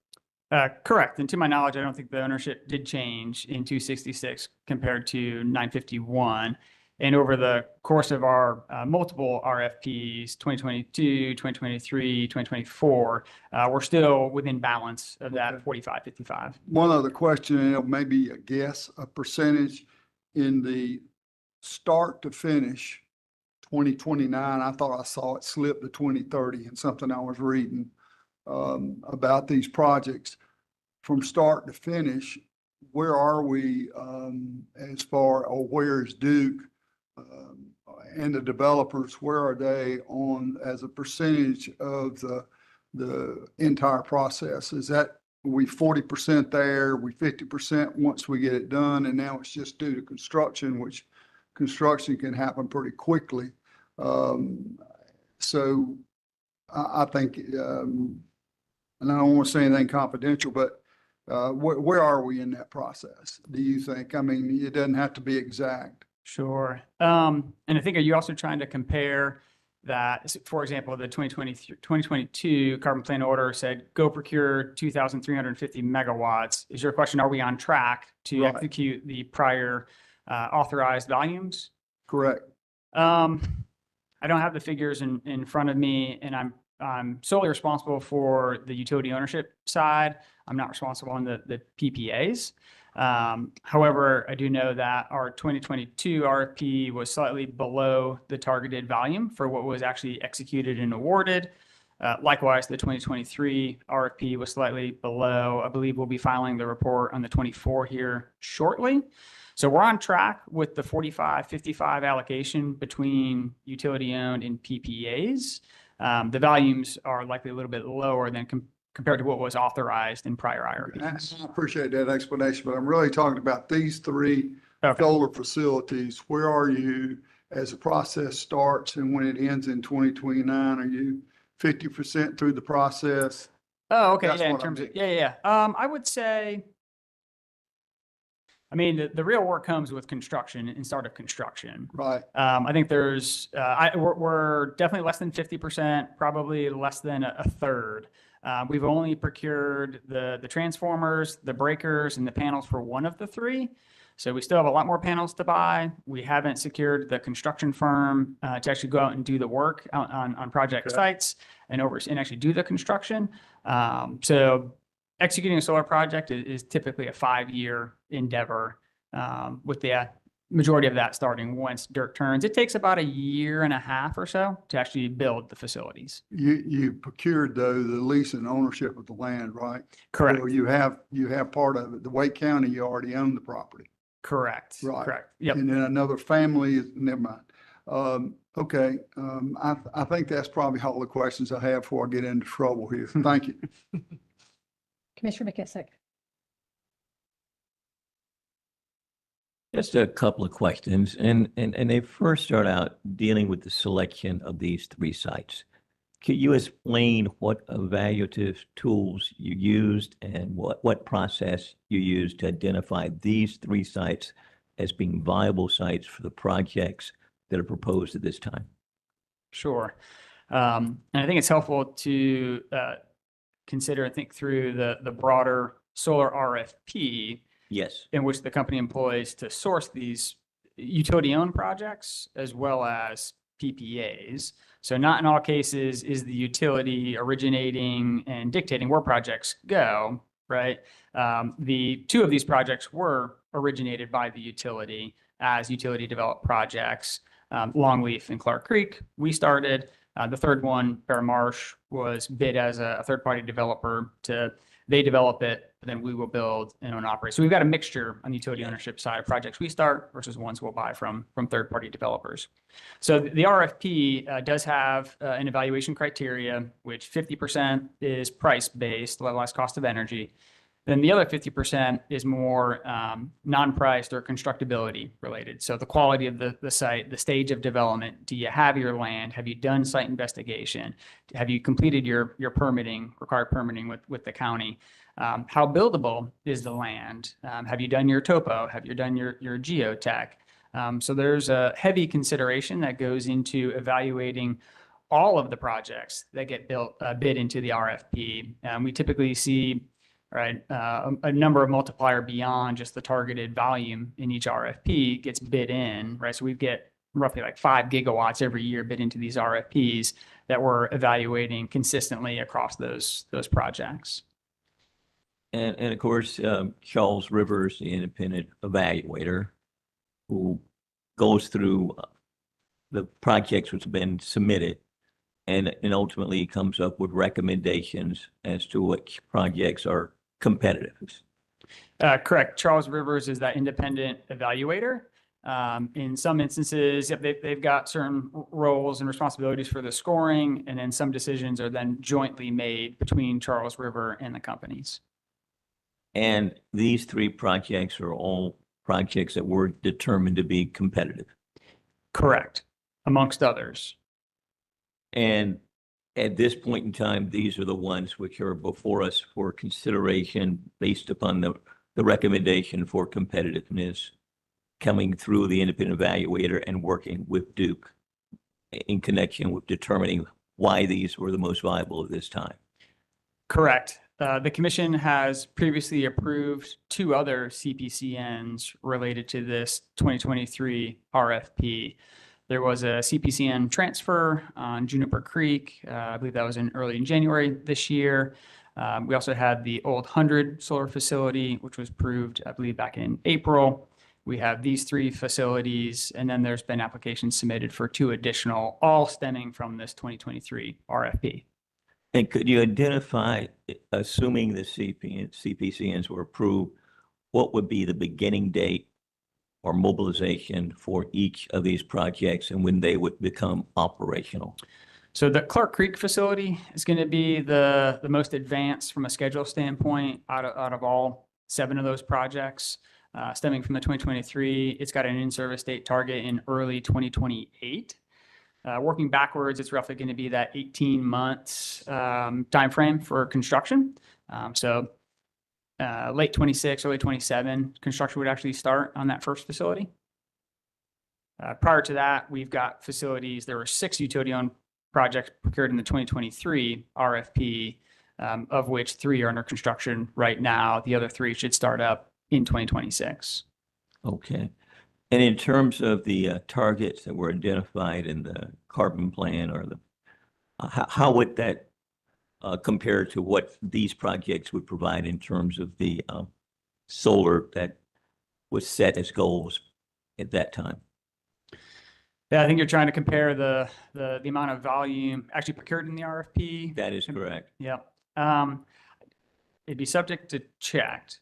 Correct. And to my knowledge, I don't think the ownership did change in 266 compared to 951. And over the course of our multiple RFPs, 2022, 2023, 2024, we're still within balance of that 45-55. One other question, and it may be a guess, a percentage in the start to finish 2029. I thought I saw it slip to 2030 in something I was reading about these projects. From start to finish, where are we as far, or where is Duke and the developers, where are they on as a percentage of the entire process? Is that, are we 40% there, are we 50% once we get it done, and now it's just due to construction, which construction can happen pretty quickly. So I think, and I don't want to say anything confidential, but where are we in that process, do you think? I mean, it doesn't have to be exact. Sure. And I think, are you also trying to compare that, for example, the 2022 carbon plan order said, go procure 2,350 megawatts. Is your question, are we on track to execute the prior authorized volumes? Correct. I don't have the figures in front of me, and I'm solely responsible for the utility ownership side. I'm not responsible on the PPAs. However, I do know that our 2022 RFP was slightly below the targeted volume for what was actually executed and awarded. Likewise, the 2023 RFP was slightly below. I believe we'll be filing the report on the 24 here shortly. So we're on track with the 45-55 allocation between utility owned and PPAs. The volumes are likely a little bit lower than compared to what was authorized in prior IRPs. I appreciate that explanation, but I'm really talking about these three solar facilities. Where are you as the process starts, and when it ends in 2029? Are you 50% through the process? Oh, okay. That's Yeah, in what I terms of, mean. yeah. I would say, I mean, the real work comes with construction and start of construction. Right. I think there's, we're definitely less than 50%, probably less than a third. We've only procured the transformers, the breakers, and the panels for one of the three. So we still have a lot more panels to buy. We haven't secured the construction firm to actually go out and do the work on project sites and actually do the construction. So executing a solar project is typically a 5-year endeavor with the majority of that starting once dirt turns. It takes about a year and a half or so to actually build the facilities. You procured though the lease and ownership of the land, right? Correct. So you have part of it. The Wake County, you already own the property. Correct. Right. Correct. Yep. And then another family is, never mind. Okay, I think that's probably all the questions I have before I get into trouble here. Thank you. Commissioner McKissick. Just a couple of questions, and they first start out dealing with the selection of these three sites. Could you explain what evaluative tools you used and what process you used to identify these three sites as being viable sites for the projects that are proposed at this time? Sure. And I think it's helpful to consider and think through the broader solar RFP Yes. in which the company employs to source these utility-owned projects as well as PPAs. So not in all cases is the utility originating and dictating where projects go, right? The two of these projects were originated by the utility as utility developed projects. Longleaf and Clark Creek, we started. The third one, Bear Marsh, was bid as a third-party developer they develop it, then we will build and own and operate. So we've got a mixture on the utility ownership side of projects we start versus ones we'll buy from third-party developers. So the RFP does have an evaluation criteria, which 50% is price-based, levelized cost of energy. Then the other 50% is more non-priced or constructability related. So the quality of the site, the stage of development, do you have your land? Have you done site investigation? Have you completed your permitting, required permitting with the county? How buildable is the land? Have you done your topo? Have you done your geotech? So there's a heavy consideration that goes into evaluating all of the projects that get bid into the RFP. We typically see a number of multiplier beyond just the targeted volume in each RFP gets bid in, right? So we get roughly like 5 gigawatts every year bid into these RFPs that we're evaluating consistently across those projects. And of course, Charles Rivers, the independent evaluator, who goes through the projects which have been submitted and ultimately comes up with recommendations as to what projects are competitive. Correct. Charles Rivers is that independent evaluator. In some instances, they've got certain roles and responsibilities for the scoring, and then some decisions are then jointly made between Charles River and the companies. And these three projects are all projects that were determined to be competitive. Correct, amongst others. And at this point in time, these are the ones which are before us for consideration based upon the recommendation for competitiveness coming through the independent evaluator and working with Duke in connection with determining why these were the most viable at this time. Correct. The commission has previously approved 2 other CPCNs related to this 2023 RFP. There was a CPCN transfer on Juniper Creek. I believe that was early in January this year. We also had the Old 100 solar facility, which was approved, I believe, back in April. We have these 3 facilities, and then there's been applications submitted for 2 additional, all stemming from this 2023 RFP. And could you identify, assuming the CPCNs were approved, what would be the beginning date or mobilization for each of these projects and when they would become operational? So the Clark Creek facility is going to be the most advanced from a schedule standpoint out of all 7 of those projects. Stemming from the 2023, it's got an in-service date target in early 2028. Working backwards, it's roughly going to be that 18 months timeframe for construction. Late 26, early 27, construction would actually start on that first facility. Prior to that, we've got facilities. There were 6 utility-owned projects procured in the 2023 RFP, of which 3 are under construction right now. The other 3 should start up in 2026. Okay. And in terms of the targets that were identified in the carbon plan, or how would that compare to what these projects would provide in terms of the solar that was set as goals at that time? Yeah, I think you're trying to compare the amount of volume actually procured in the RFP. That is correct. Yep. It'd be subject to checked.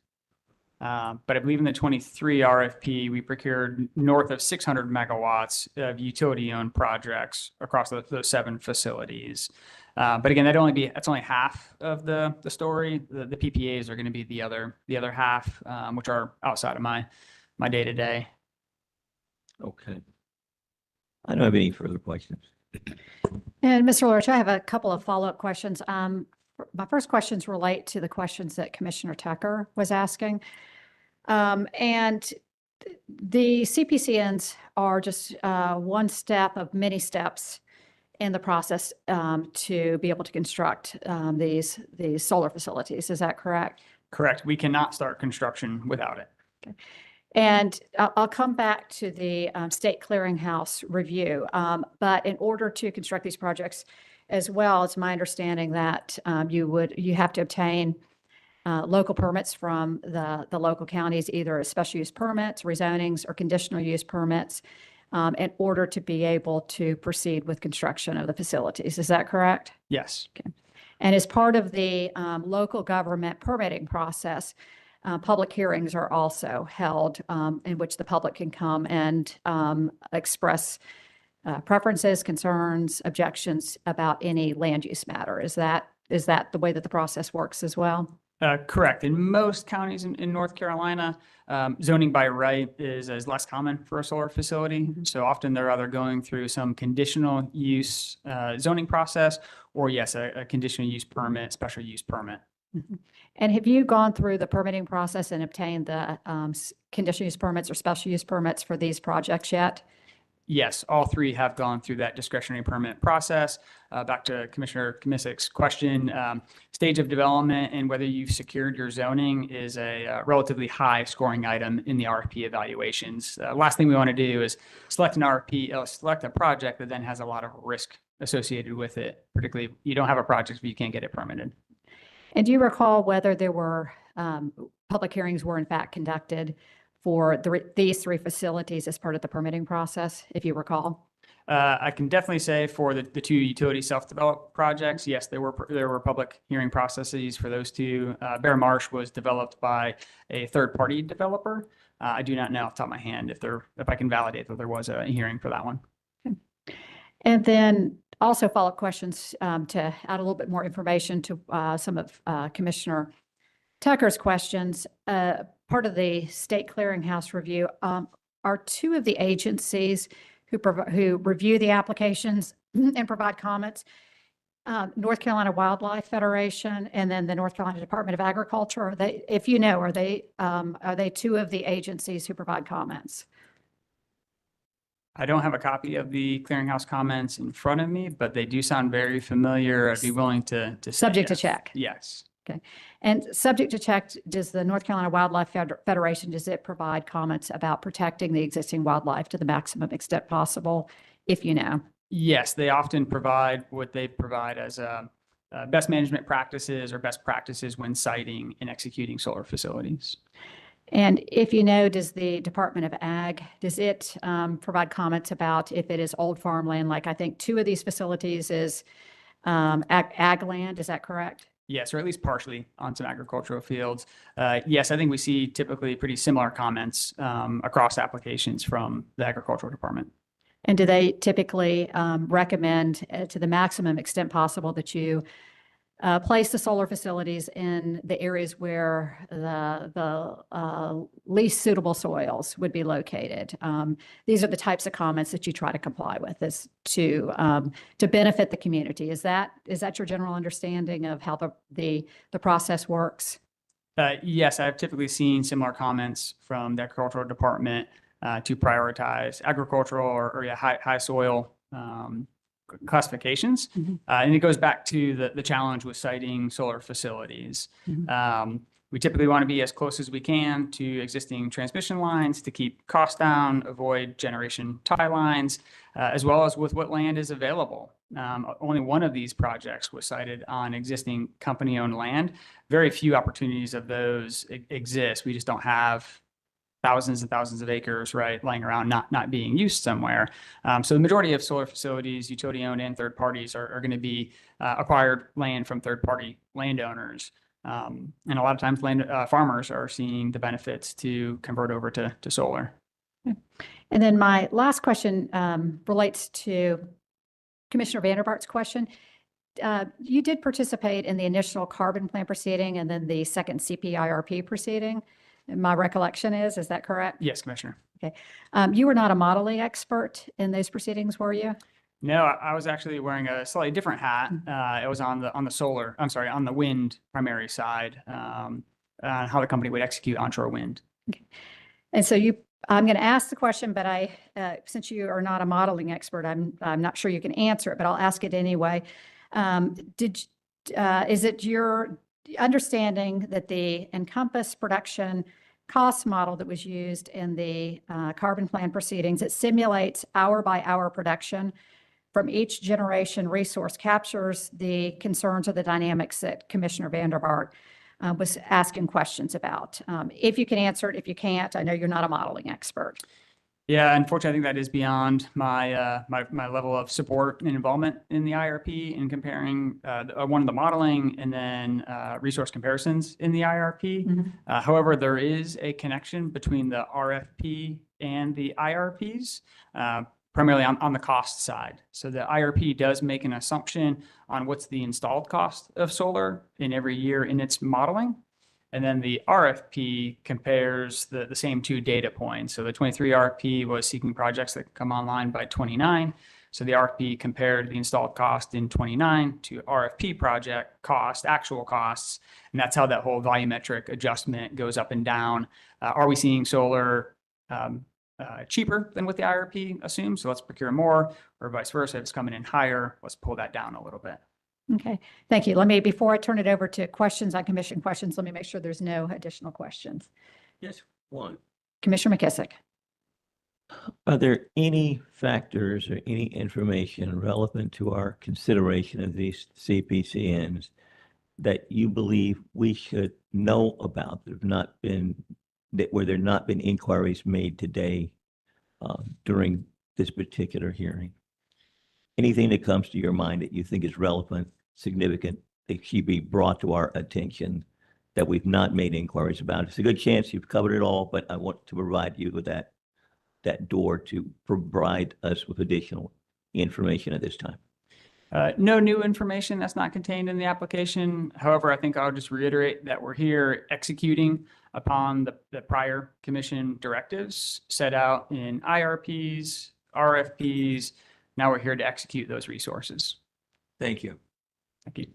But I believe in the 23 RFP, we procured north of 600 megawatts of utility-owned projects across those 7 facilities. But again, that's only half of the story. The PPAs are going to be the other half, which are outside of my day-to-day. Okay. I don't have any further questions. And Mr. Lurch, I have a couple of follow-up questions. My first questions relate to the questions that Commissioner Tucker was asking. And the CPCNs are just one step of many steps in the process to be able to construct these solar facilities. Is that correct? Correct. We cannot start construction without it. Okay. And I'll come back to the state clearinghouse review. But in order to construct these projects as well, it's my understanding that you have to obtain local permits from the local counties, either as special use permits, rezonings, or conditional use permits, in order to be able to proceed with construction of the facilities. Is that correct? Yes. Okay. And as part of the local government permitting process, public hearings are also held in which the public can come and express preferences, concerns, objections about any land use matter. Is that the way that the process works as well? Correct. In most counties in North Carolina, zoning by right is less common for a solar facility. So often they're either going through some conditional use zoning process or, yes, a conditional use permit, special use permit. Mm-hmm. And have you gone through the permitting process and obtained the conditional use permits or special use permits for these projects yet? Yes, all 3 have gone through that discretionary permit process. Back to Commissioner Kamisik's question, stage of development and whether you've secured your zoning is a relatively high scoring item in the RFP evaluations. Last thing we want to do is select an RFP, select a project that then has a lot of risk associated with it, particularly you don't have a project if you can't get it permitted. And do you recall whether there were public hearings were in fact conducted for these 3 facilities as part of the permitting process, if you recall? I can definitely say for the 2 utility self-developed projects, yes, there were public hearing processes for those 2. Bear Marsh was developed by a third-party developer. I do not know off the top of my hand if I can validate that there was a hearing for that one. Okay. And then also follow-up questions to add a little bit more information to some of Commissioner Tucker's questions. Part of the state clearinghouse review are 2 of the agencies who review the applications and provide comments, North Carolina Wildlife Federation and then the North Carolina Department of Agriculture. Are they, if you know, are they 2 of the agencies who provide comments? I don't have a copy of the clearinghouse comments in front of me, but they do sound very familiar. I'd be willing to say Subject to yes. check. Yes. Okay. And subject to check, does the North Carolina Wildlife Federation, does it provide comments about protecting the existing wildlife to the maximum extent possible, if you know? Yes, they often provide what they provide as best management practices or best practices when siting and executing solar facilities. And if you know, does the Department of Ag, does it provide comments about if it is old farmland? Like I think 2 of these facilities is ag land, is that correct? Yes, or at least partially on some agricultural fields. Yes, I think we see typically pretty similar comments across applications from the agricultural department. And do they typically recommend to the maximum extent possible that you place the solar facilities in the areas where the least suitable soils would be located? These are the types of comments that you try to comply with, is to benefit the community. Is that your general understanding of how the process works? Yes, I've typically seen similar comments from the agricultural department to prioritize agricultural or high soil classifications. Mm-hmm. And it goes back to the challenge with siting solar facilities. Mm-hmm. We typically want to be as close as we can to existing transmission lines to keep costs down, avoid generation tie lines, as well as with what land is available. Only one of these projects was sited on existing company-owned land. Very few opportunities of those exist. We just don't have thousands and thousands of acres, right, lying around not being used somewhere. So the majority of solar facilities, utility owned and third parties, are going to be acquired land from third party landowners. And a lot of times farmers are seeing the benefits to convert over to solar. And then my last question relates to Commissioner Vanderbart's question. You did participate in the initial carbon plan proceeding and then the second CPIRP proceeding. My recollection is that correct? Yes, Commissioner. You were not a modeling expert in those proceedings, were you? No, I was actually wearing a slightly different hat. It was on the wind primary side, how the company would execute onshore wind. Okay. And so I'm going to ask the question, but since you are not a modeling expert, I'm not sure you can answer it, but I'll ask it anyway. Is it your understanding that the Encompass production cost model that was used in the carbon plan proceedings, it simulates hour by hour production from each generation resource, captures the concerns or the dynamics that Commissioner Vanderbart was asking questions about? If you can answer it, if you can't, I know you're not a modeling expert. Yeah, unfortunately, I think that is beyond my my level of support and involvement in the IRP in comparing one of the modeling and then resource comparisons in the IRP. However, there is a connection between the RFP and the IRPs, primarily on the cost side. So the IRP does make an assumption on what's the installed cost of solar in every year in its modeling. And then the RFP compares the same two data points. So the 23 RFP was seeking projects that come online by 29. So the RFP compared the installed cost in 29 to RFP project cost, actual costs. And that's how that whole volumetric adjustment goes up and down. Are we seeing solar cheaper than what the IRP assumes? So let's procure more, or vice versa. If it's coming in higher, let's pull that down a little bit. Okay, thank you. Before I turn it over to questions on commission questions, let me make sure there's no additional questions. Yes, one. Commissioner McKissick. Are there any factors or any information relevant to our consideration of these CPCNs that you believe we should know about where there have not been inquiries made today during this particular hearing? Anything that comes to your mind that you think is relevant, significant, that should be brought to our attention that we've not made inquiries about? It's a good chance you've covered it all, but I want to provide you with that door to provide us with additional information at this time. No new information that's not contained in the application. However, I think I'll just reiterate that we're here executing upon the prior commission directives set out in IRPs, RFPs. Now we're here to execute those resources. Thank you. Thank you.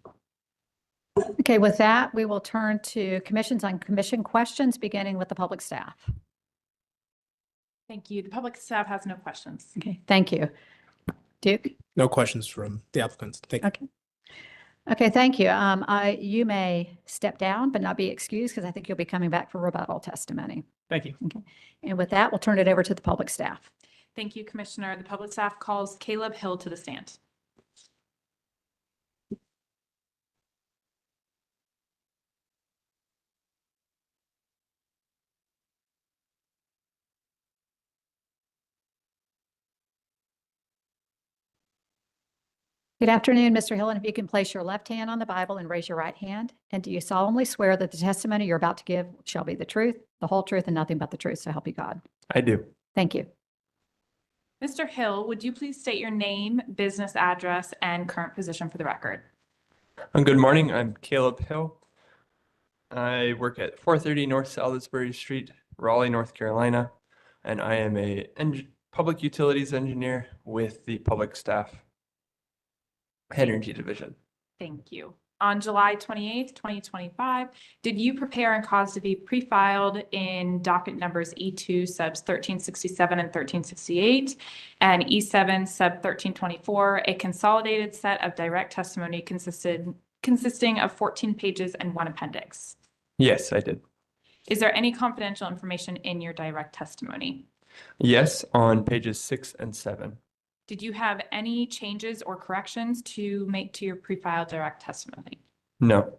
Okay, with that, we will turn to commissions on commission questions, beginning with the public staff. Thank you. The public staff has no questions. Okay, thank you. Duke? No questions from the applicants. Thank you. Okay. Okay, thank you. You may step down, but not be excused, because I think you'll be coming back for rebuttal testimony. Thank you. Okay. And with that, we'll turn it over to the public staff. Thank you, Commissioner. The public staff calls Caleb Hill to the stand. Good afternoon, Mr. Hill, and if you can place your left hand on the Bible and raise your right hand. And do you solemnly swear that the testimony you're about to give shall be the truth, the whole truth, and nothing but the truth, so help you God? I do. Thank you. Mr. Hill, would you please state your name, business address, and current position for the record? Good morning. I'm Caleb Hill. I work at 430 North Salisbury Street, Raleigh, North Carolina, and I am a public utilities engineer with the public staff energy division. Thank you. On July 28th, 2025, did you prepare and cause to be pre-filed in docket numbers E-2 subs 1367 and 1368 and E-7 sub 1324 a consolidated set of direct testimony consisting of 14 pages and one appendix? Yes, I did. Is there any confidential information in your direct testimony? Yes, on pages 6 and 7. Did you have any changes or corrections to make to your pre-filed direct testimony? No.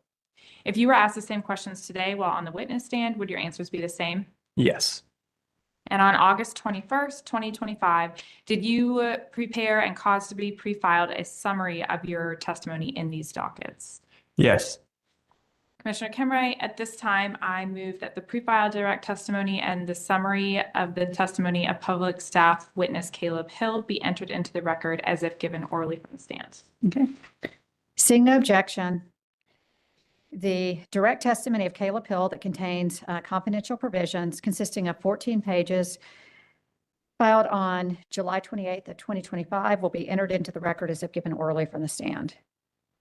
If you were asked the same questions today while on the witness stand, would your answers be the same? Yes. And on August 21st, 2025, did you prepare and cause to be pre-filed a summary of your testimony in these dockets? Yes. Commissioner Kimray, at this time, I move that the pre-filed direct testimony and the summary of the testimony of public staff witness Caleb Hill be entered into the record as if given orally from the stand. Okay. Seeing no objection, the direct testimony of Caleb Hill that contains confidential provisions consisting of 14 pages filed on July 28th of 2025 will be entered into the record as if given orally from the stand.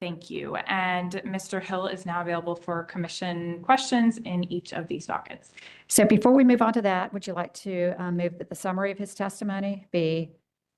Thank you. And Mr. Hill is now available for commission questions in each of these dockets. So before we move on to that, would you like to move that the summary of his testimony be,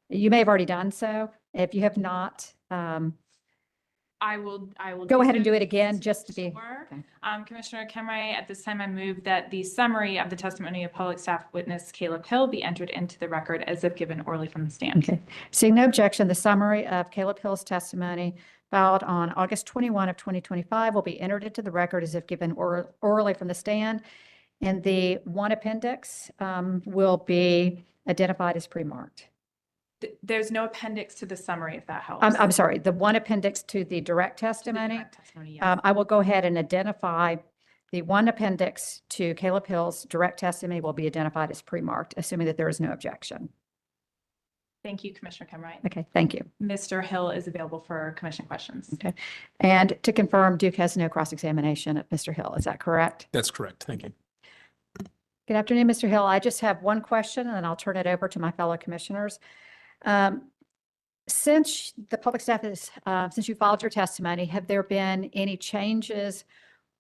you may have already done so. If you have not, I will. go ahead and do it again just to be. Sure. Okay. Commissioner Kimray, at this time, I move that the summary of the testimony of public staff witness Caleb Hill be entered into the record as if given orally from the stand. Okay. Seeing no objection, the summary of Caleb Hill's testimony filed on August 21 of 2025 will be entered into the record as if given orally from the stand. And the one appendix will be identified as pre-marked. There's no appendix to the summary, if that helps. I'm sorry, the one appendix to the direct testimony. Direct testimony, yes. I will go ahead and identify the one appendix to Caleb Hill's direct testimony will be identified as pre-marked, assuming that there is no objection. Thank you, Commissioner Kimray. Okay, thank you. Mr. Hill is available for commission questions. Okay. And to confirm, Duke has no cross-examination of Mr. Hill. Is that correct? That's correct. Thank you. Good afternoon, Mr. Hill. I just have one question, and then I'll turn it over to my fellow commissioners. Since the public staff is, since you filed your testimony, have there been any changes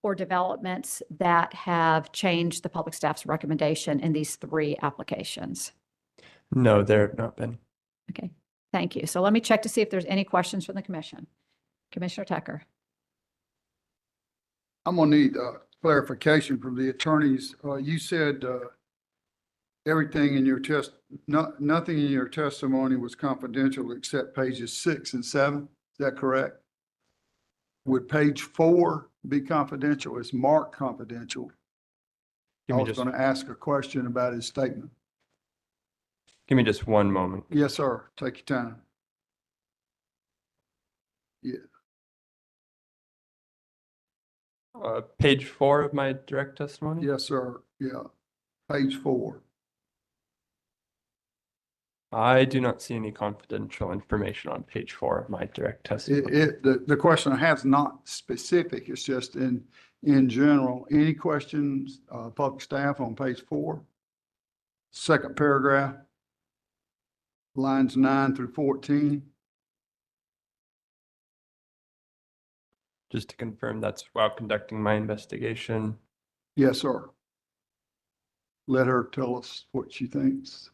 or developments that have changed the public staff's recommendation in these three applications? No, there have not been. Okay, thank you. So let me check to see if there's any questions from the commission. Commissioner Tucker. I'm gonna need clarification from the attorneys. You said everything in your nothing in your testimony was confidential except pages 6 and 7. Is that correct? Would page 4 be confidential? Is marked confidential? I Give me was just, going to ask a question about his statement. give me just one moment. Yes, sir. Take your time. Page 4 of my direct testimony? Yes, sir. Yeah. Page 4. I do not see any confidential information on page 4 of my direct testimony. The question I have is not specific. It's just in general. Any questions, public staff on page 4? Second paragraph, lines 9 through 14. Just to confirm, that's while conducting my investigation. Yes, sir. Let her tell us what she thinks.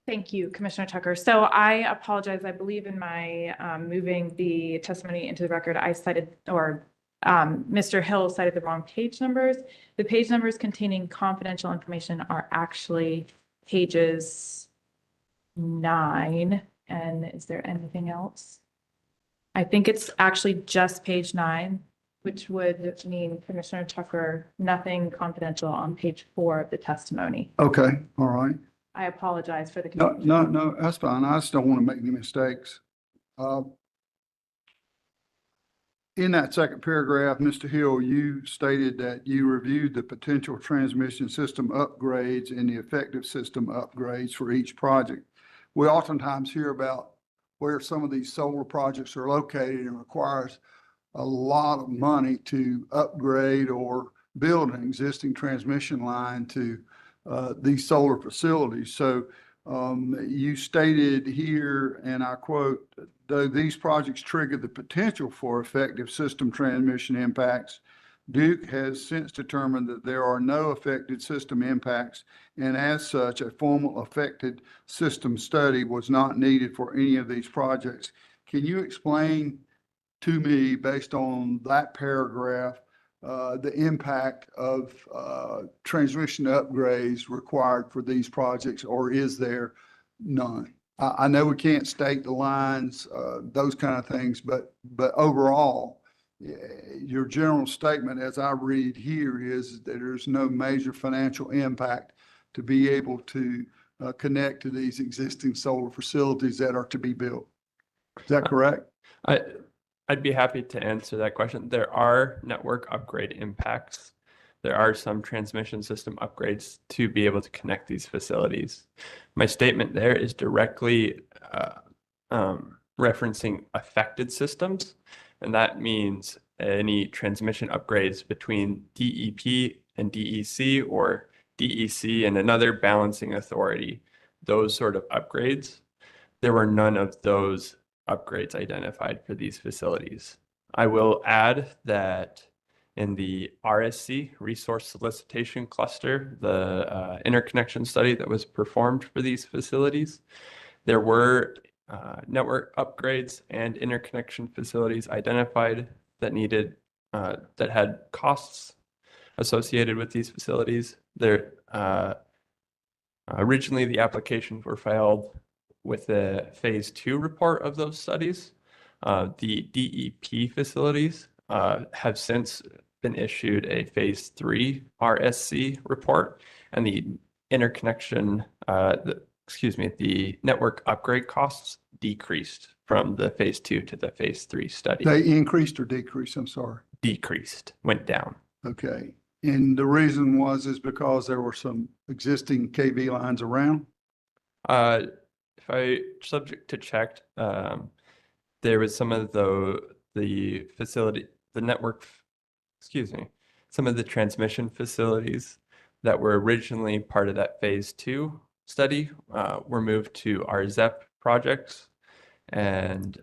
Thank you, Commissioner Tucker. So I apologize. I believe in my moving the testimony into the record, I cited, or Mr. Hill cited the wrong page numbers. The page numbers containing confidential information are actually pages 9. And is there anything else? I think it's actually just page 9, which would mean, Commissioner Tucker, nothing confidential on page 4 of the testimony. Okay, all right. I apologize for the No, confusion. no, that's fine. I just don't want to make any mistakes. In that second paragraph, Mr. Hill, you stated that you reviewed the potential transmission system upgrades and the effective system upgrades for each project. We oftentimes hear about where some of these solar projects are located and requires a lot of money to upgrade or build an existing transmission line to these solar facilities. So you stated here, and I quote, though these projects trigger the potential for effective system transmission impacts, Duke has since determined that there are no affected system impacts, and as such, a formal affected system study was not needed for any of these projects. Can you explain to me, based on that paragraph, the impact of transmission upgrades required for these projects, or is there none? I know we can't state the lines, those kind of things, but overall, your general statement, as I read here, is that there's no major financial impact to be able to connect to these existing solar facilities that are to be built. Is that correct? I'd be happy to answer that question. There are network upgrade impacts. There are some transmission system upgrades to be able to connect these facilities. My statement there is directly referencing affected systems, and that means any transmission upgrades between DEP and DEC or DEC and another balancing authority, those sort of upgrades. There were none of those upgrades identified for these facilities. I will add that in the RSC, Resource Solicitation Cluster, the interconnection study that was performed for these facilities, there were network upgrades and interconnection facilities identified that needed, that had costs associated with these facilities. Originally, the applications were filed with the phase 2 report of those studies. The DEP facilities have since been issued a phase 3 RSC report, and the interconnection, the network upgrade costs decreased from the phase 2 to the phase 3 study. They increased or decreased? I'm sorry. Decreased, went down. Okay. And the reason is because there were some existing KV lines around? If I subject to checked, there was some of the facility, the network, some of the transmission facilities that were originally part of that phase 2 study were moved to our ZEP projects and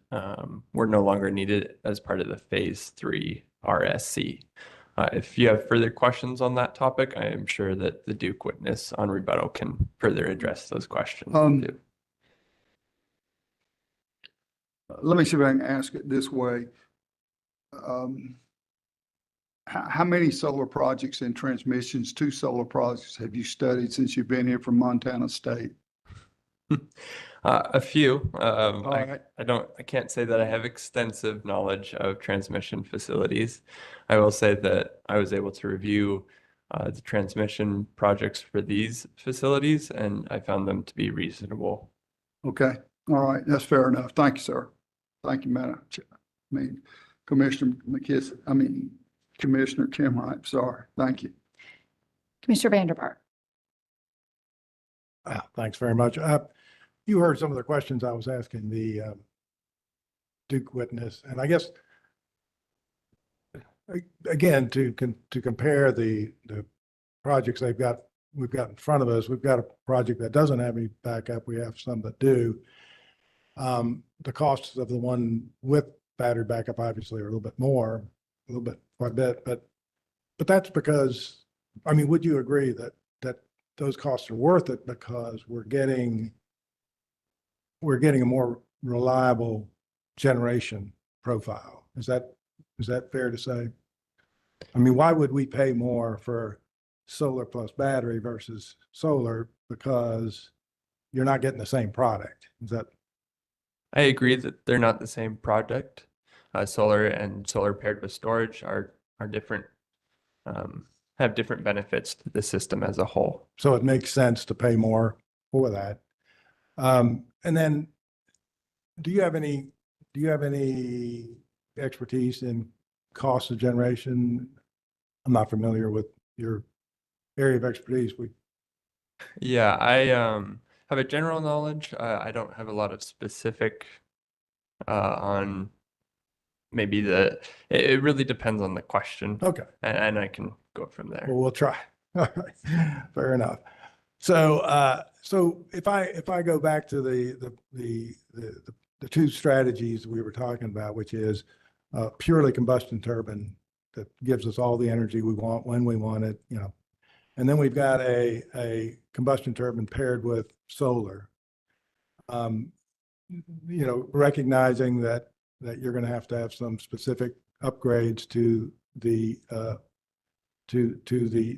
were no longer needed as part of the phase 3 RSC. If you have further questions on that topic, I am sure that the Duke witness on rebuttal can further address those questions. Let me see if I can ask it this way. How many solar projects and transmissions to solar projects have you studied since you've been here from Montana State? A few. right. I can't say that I have extensive knowledge of transmission facilities. I will say that I was able to review the transmission projects for these facilities, and I found them to be reasonable. Okay. All right. That's fair enough. Thank you, sir. Thank you, Madam Chair. Commissioner McKissick, Commissioner Kimright, sorry. Thank you. Commissioner Vandermark. Thanks very much. You heard some of the questions I was asking the Duke witness, and I guess again to compare the projects we've got in front of us. We've got a project that doesn't have any backup. We have some that do. The costs of the one with battery backup obviously are a little bit more, quite a bit, but that's because, would you agree that those costs are worth it because we're getting a more reliable generation profile? Is that fair to say? Why would we pay more for solar plus battery versus solar? Because you're not getting the same product. Is that? I agree that they're not the same product. Solar and solar paired with storage are different, have different benefits to the system as a whole. So it makes sense to pay more for that. And then do you have any expertise in cost of generation? I'm not familiar with your area of expertise. Yeah, I have a general knowledge. I don't have a lot of specific on maybe it really depends on the question. Okay. And I can go from there. Well, we'll try. All right. Fair enough. So, if I go back to the two strategies we were talking about, which is purely combustion turbine that gives us all the energy we want when we want it, and then we've got a combustion turbine paired with solar. Recognizing that you're going to have some specific upgrades to the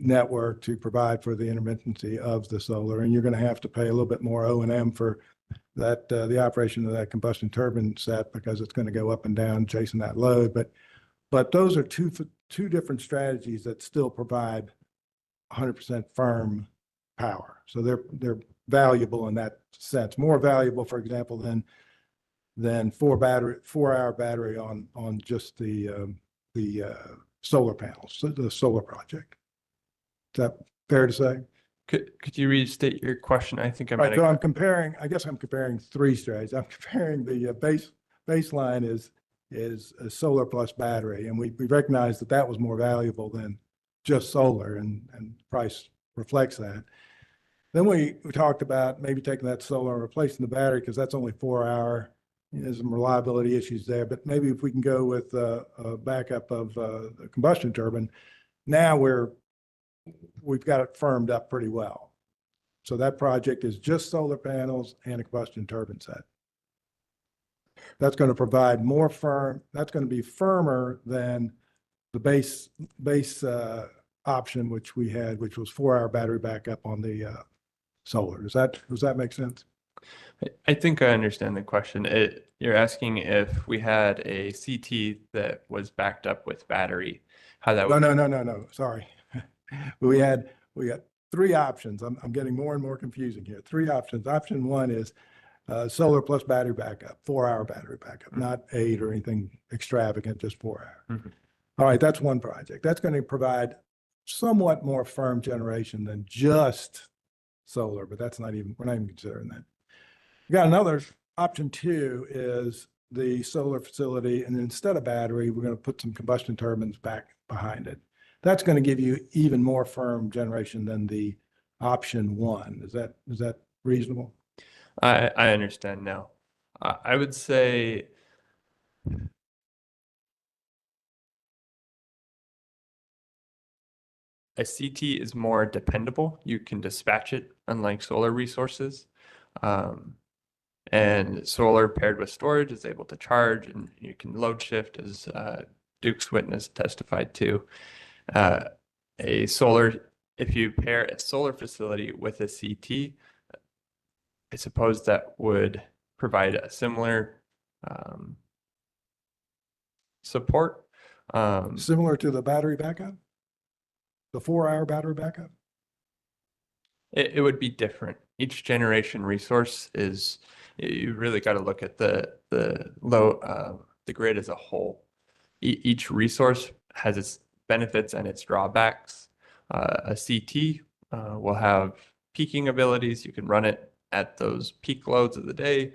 network to provide for the intermittency of the solar, and you're going to have to pay a little bit more O&M for that, the operation of that combustion turbine set, because it's going to go up and down chasing that load. But those are two different strategies that still provide 100% firm power. So they're valuable in that sense, more valuable, for example, than 4-hour battery on just the solar panels, the solar project. Is that fair to say? Could you restate your question? I think I Right, might so have. I'm comparing, I guess I'm comparing three strategies. I'm comparing the baseline is a solar plus battery, and we recognize that that was more valuable than just solar, and price reflects that. Then we talked about maybe taking that solar and replacing the battery, because that's only 4-hour. There's some reliability issues there, but maybe if we can go with a backup of the combustion turbine, now we've got it firmed up pretty well. So that project is just solar panels and a combustion turbine set. That's going to provide more that's going to be firmer than the base option, which we had, which was 4-hour battery backup on the solar. Does that make sense? I think I understand the question. You're asking if we had a CT that was backed up with battery, how that would. No, sorry. We got 3 options. I'm getting more and more confusing here. 3 options. Option 1 is solar plus battery backup, 4-hour battery backup, not 8 or anything extravagant, just 4-hour. All right, that's one project. That's going to provide somewhat more firm generation than just solar, but we're not even considering that. We got another option 2 is the solar facility, and instead of battery, we're going to put some combustion turbines back behind it. That's going to give you even more firm generation than the option 1. Is that reasonable? I understand now. I would say a CT is more dependable. You can dispatch it, unlike solar resources. And solar paired with storage is able to charge, and you can load shift, as Duke's witness testified to. If you pair a solar facility with a CT, I suppose that would provide a similar support. Similar to the battery backup? The 4-hour battery backup? It would be different. Each generation resource is, you really got to look at the grid as a whole. Each resource has its benefits and its drawbacks. A CT will have peaking abilities. You can run it at those peak loads of the day,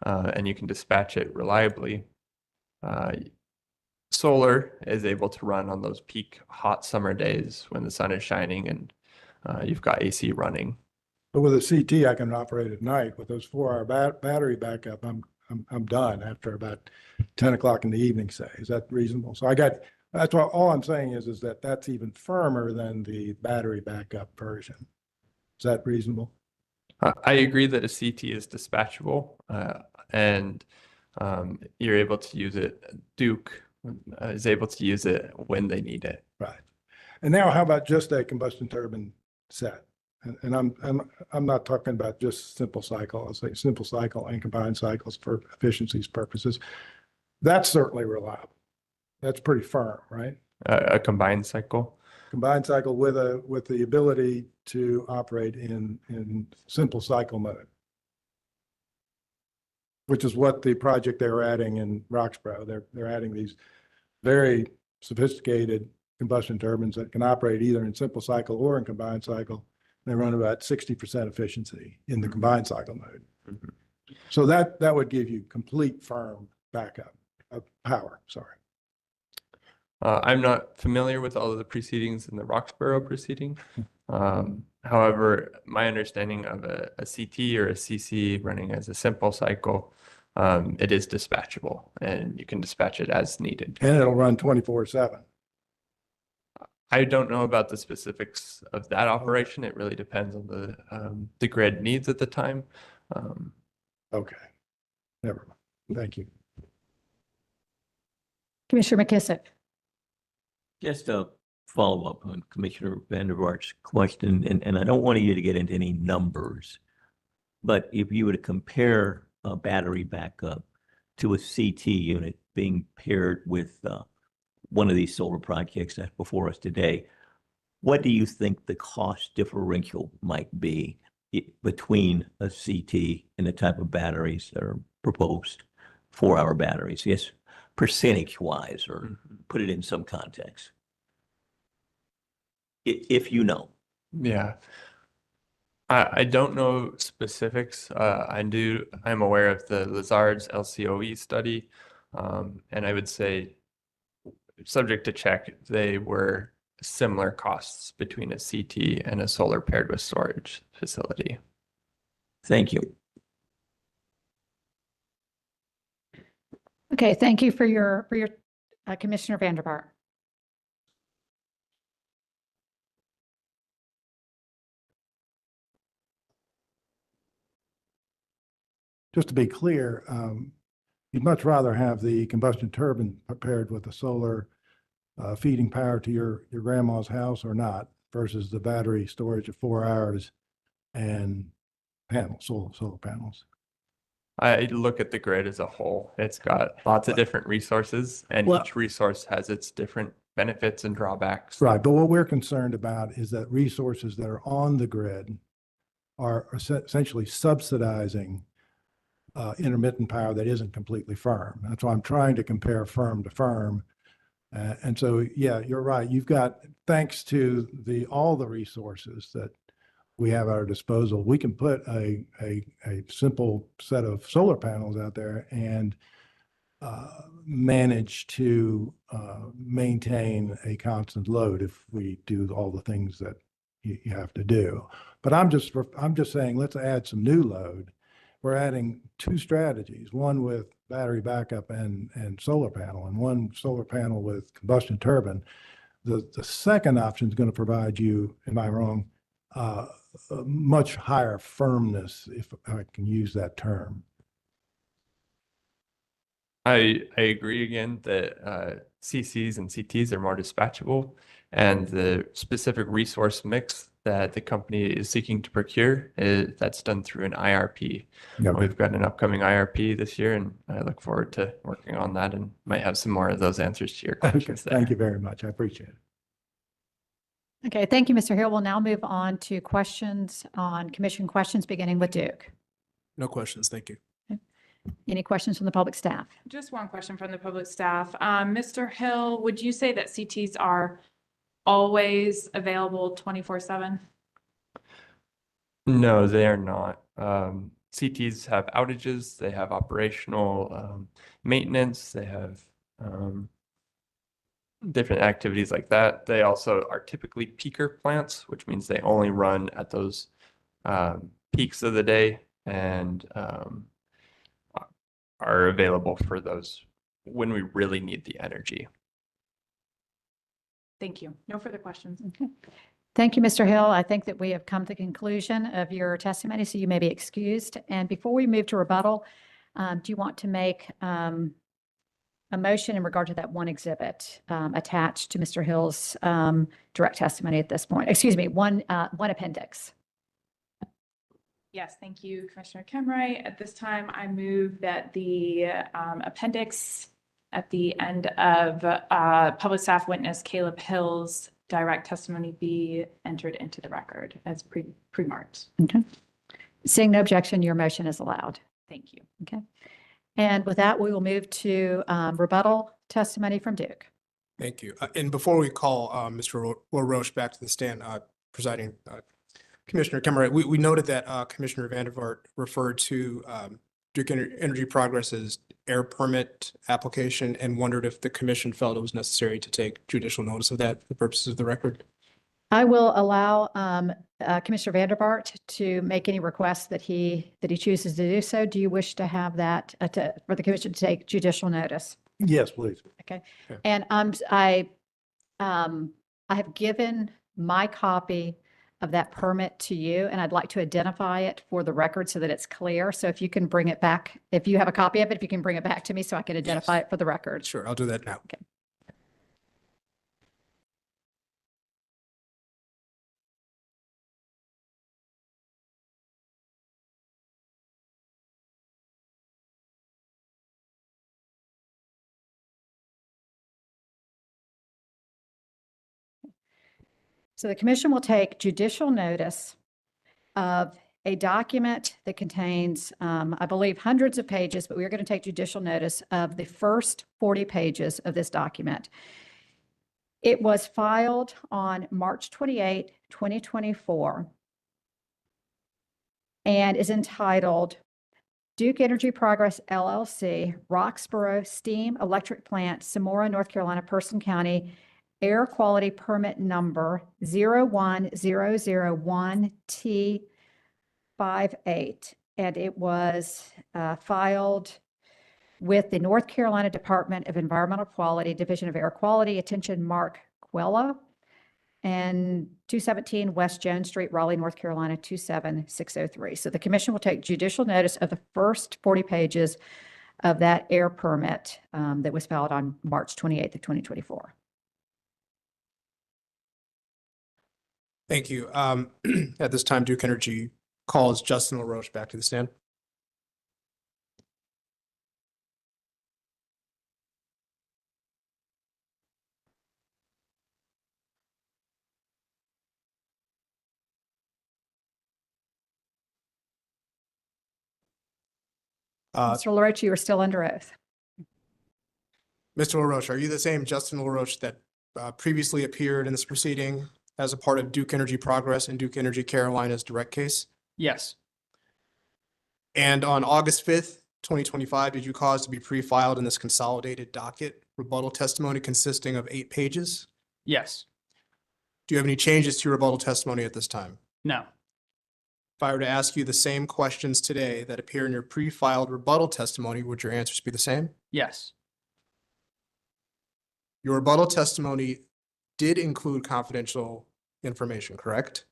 and you can dispatch it reliably. Solar is able to run on those peak hot summer days when the sun is shining and you've got AC running. But with a CT, I can operate at night. With those 4-hour battery backup, I'm done after about 10 o'clock in the evening, say. Is that reasonable? So that's what all I'm saying is that that's even firmer than the battery backup version. Is that reasonable? I agree that a CT is dispatchable, and you're able to use it. Duke is able to use it when they need it. Right. And now how about just a combustion turbine set? And I'm not talking about just simple cycle. I'll say simple cycle and combined cycles for efficiencies purposes. That's certainly reliable. That's pretty firm, right? A combined cycle. Combined cycle with the ability to operate in simple cycle mode, which is what the project they were adding in Roxborough. They're adding these very sophisticated combustion turbines that can operate either in simple cycle or in combined cycle. They run about 60% efficiency in the combined cycle mode. So that would give you complete firm backup of power. Sorry. I'm not familiar with all of the proceedings in the Roxborough proceeding. However, my understanding of a CT or a CC running as a simple cycle, it is dispatchable and you can dispatch it as needed. And it'll run 24/7. I don't know about the specifics of that operation. It really depends on the grid needs at the time. Okay. Never mind. Thank you. Commissioner McKissick. Just a follow-up on Commissioner Vandervaart's question, and I don't want you to get into any numbers, but if you were to compare a battery backup to a CT unit being paired with one of these solar projects that's before us today, what do you think the cost differential might be between a CT and the type of batteries that are proposed, 4-hour batteries? Yes, percentage wise, or put it in some context. If you know. Yeah. I don't know specifics. I'm aware of the Lazard's LCOE study. And I would say, subject to check, they were similar costs between a CT and a solar paired with storage facility. Thank you. Okay, thank you for your Commissioner Vanderbart. Just to be clear, you'd much rather have the combustion turbine paired with the solar feeding power to your grandma's house or not, versus the battery storage of 4 hours and panels, solar panels. I look at the grid as a whole. It's got lots of different resources, and Well- each resource has its different benefits and drawbacks. Right, but what we're concerned about is that resources that are on the grid are essentially subsidizing intermittent power that isn't completely firm. That's why I'm trying to compare firm to firm. And so, yeah, you're right. You've got, thanks to all the resources that we have at our disposal, we can put a simple set of solar panels out there and manage to maintain a constant load if we do all the things that you have to do. But I'm just saying, let's add some new load. We're adding 2 strategies, one with battery backup and solar panel, and one solar panel with combustion turbine. The second option is going to provide you, am I wrong, a much higher firmness, if I can use that term. I agree again that CCs and CTs are more dispatchable, and the specific resource mix that the company is seeking to procure that's done through an IRP. Yep. We've got an upcoming IRP this year, and I look forward to working on that and might have some more of those answers to your Okay, questions there. thank you very much. I appreciate it. Okay, thank you, Mr. Hill. We'll now move on to questions on commission questions, beginning with Duke. No questions, thank you. Any questions from the public staff? Just one question from the public staff. Mr. Hill, would you say that CTs are always available 24/7? No, they are not. CTs have outages, they have operational maintenance, they have different activities like that. They also are typically peaker plants, which means they only run at those peaks of the day and are available for those when we really need the energy. Thank you. No further questions. Okay. Thank you, Mr. Hill. I think that we have come to the conclusion of your testimony, so you may be excused. And before we move to rebuttal, do you want to make a motion in regard to that one exhibit attached to Mr. Hill's direct testimony at this point? Excuse me, one appendix. Yes, thank you, Commissioner Kemright. At this time, I move that the appendix at the end of public staff witness Caleb Hill's direct testimony be entered into the record as pre-marked. Okay. Seeing no objection, your motion is allowed. Thank you. Okay. And with that, we will move to rebuttal testimony from Duke. Thank you. And before we call Mr. LaRoche back to the stand, presiding Commissioner Kemright, we noted that Commissioner Vandervaart referred to Duke Energy Progress's air permit application and wondered if the commission felt it was necessary to take judicial notice of that for the purposes of the record. I will allow Commissioner Vanderbart to make any requests that he chooses to do so. Do you wish to have that for the commission to take judicial notice? Yes, please. Okay. Okay. And I have given my copy of that permit to you, and I'd like to identify it for the record so that it's clear. So if you can bring it back, if you have a copy of it, if you can bring it back to me so I can identify it for the record. Sure, I'll do that now. Okay. So the commission will take judicial notice of a document that contains, I believe, hundreds of pages, but we are going to take judicial notice of the first 40 pages of this document. It was filed on March 28, 2024, and is entitled Duke Energy Progress LLC, Roxborough Steam Electric Plant, Samora, North Carolina, Person County, Air Quality Permit Number 01001T58. And it was filed with the North Carolina Department of Environmental Quality, Division of Air Quality. Attention, Mark Quella, and 217 West Jones Street, Raleigh, North Carolina, 27603. So the commission will take judicial notice of the first 40 pages of that air permit that was filed on March 28th of 2024. Thank you. At this time, Duke Energy calls Justin LaRoche back to the stand. Mr. LaRoche, you are still under oath. Mr. LaRoche, are you the same Justin LaRoche that previously appeared in this proceeding as a part of Duke Energy Progress and Duke Energy Carolina's direct case? Yes, And on August 5th, 2025, did you cause to be pre-filed in this consolidated docket rebuttal testimony consisting of 8 pages? yes, Do you have any changes to your rebuttal testimony at this time? no, If I were to ask you the same questions today that appear in your pre-filed rebuttal testimony, would your answers be the same? yes, Your rebuttal testimony did include confidential information, correct?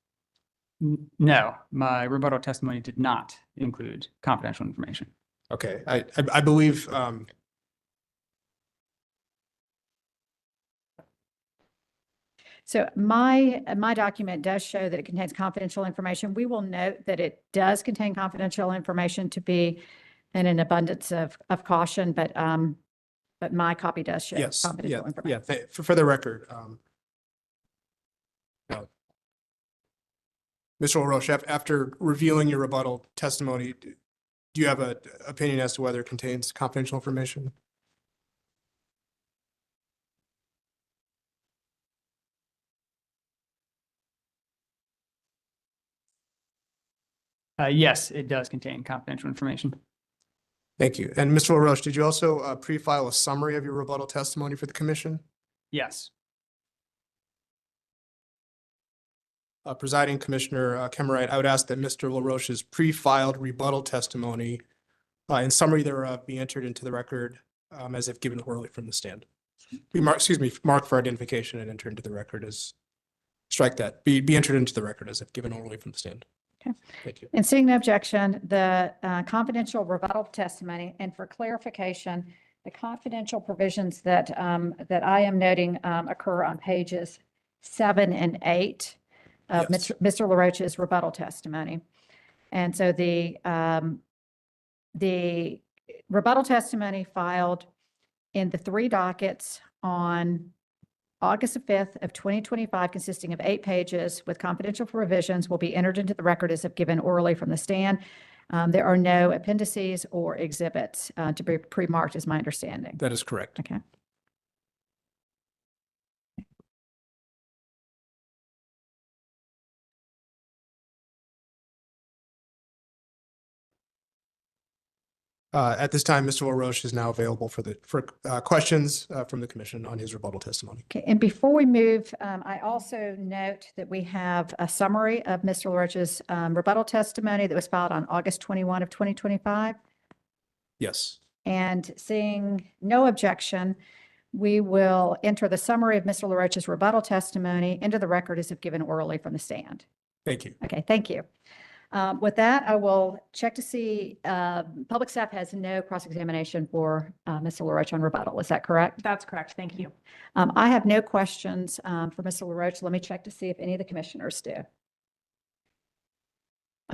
no. My rebuttal testimony did not include confidential information. Okay, I believe, So my document does show that it contains confidential information. We will note that it does contain confidential information to be in an abundance of caution, but my copy does show yes, yeah, confidential information. yeah, for the record. No. Mr. LaRoche, after reviewing your rebuttal testimony, do you have an opinion as to whether it contains confidential information? Yes, it does contain confidential information. Thank you. And Mr. LaRoche, did you also pre-file a summary of your rebuttal testimony for the commission? Yes, Presiding Commissioner Kemmerite, I would ask that Mr. LaRoche's pre-filed rebuttal testimony in summary thereof be entered into the record as if given orally from the stand. Mark for identification and enter into the record as, strike that, be entered into the record as if given orally from the stand. Okay. Thank you. And seeing no objection, the confidential rebuttal testimony, and for clarification, the confidential provisions that I am noting occur on pages 7 and 8 of Yes. Mr. LaRoche's rebuttal testimony. And so the rebuttal testimony filed in the 3 dockets on August 5th of 2025, consisting of 8 pages with confidential provisions, will be entered into the record as if given orally from the stand. There are no appendices or exhibits to be pre-marked, is my understanding. That is correct. Okay. At this time, Mr. LaRoche is now available for questions from the commission on his rebuttal testimony. Okay, and before we move, I also note that we have a summary of Mr. LaRoche's rebuttal testimony that was filed on August 21 of 2025. Yes. And seeing no objection, we will enter the summary of Mr. LaRoche's rebuttal testimony into the record as if given orally from the stand. Thank you. Okay, thank you. With that, I will check to see, public staff has no cross-examination for Mr. LaRoche on rebuttal. Is that correct? That's correct. Thank you. I have no questions for Mr. LaRoche. Let me check to see if any of the commissioners do.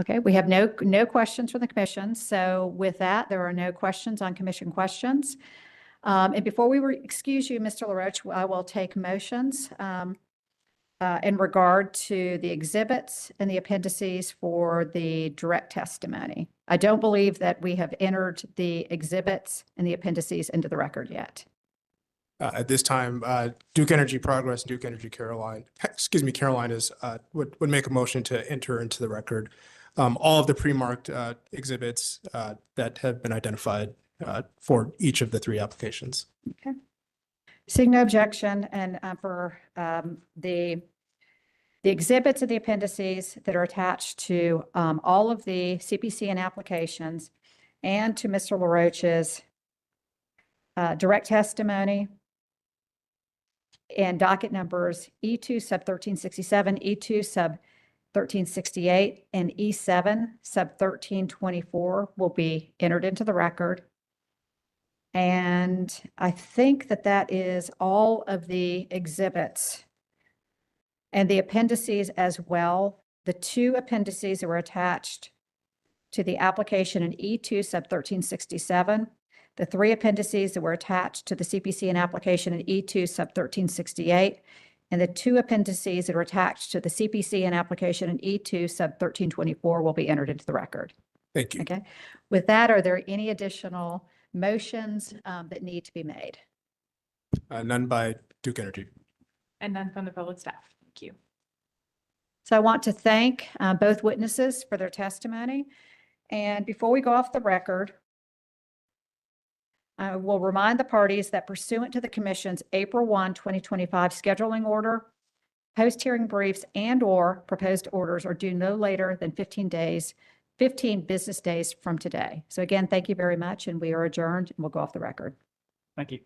Okay, we have no questions from the commission. So with that, there are no questions on commission questions. And before we excuse you, Mr. LaRoche, I will take motions. in regard to the exhibits and the appendices for the direct testimony. I don't believe that we have entered the exhibits and the appendices into the record yet. At this time, Duke Energy Progress, Duke Energy Carolinas would make a motion to enter into the record all of the pre-marked exhibits that have been identified for each of the three applications. Okay. Seeing no objection, and for the exhibits and the appendices that are attached to all of the CPCN applications and to Mr. LaRoche's direct testimony and docket numbers E2 sub 1367, E2 sub 1368, and E7 sub 1324 will be entered into the record. And I think that that is all of the exhibits and the appendices as well. The two appendices that were attached to the application in E2 sub 1367, the three appendices that were attached to the CPCN application in E2 sub 1368, and the two appendices that are attached to the CPCN application in E2 sub 1324 will be entered into the record. Thank you. Okay. With that, are there any additional motions that need to be made? None by Duke Energy. And none from the public staff. Thank you. So I want to thank both witnesses for their testimony. And before we go off the record, I will remind the parties that pursuant to the Commission's April 1, 2025 scheduling order, post-hearing briefs and/or proposed orders are due no later than 15 business days from today. So again, thank you very much, and we are adjourned, and we'll go off the record. Thank you.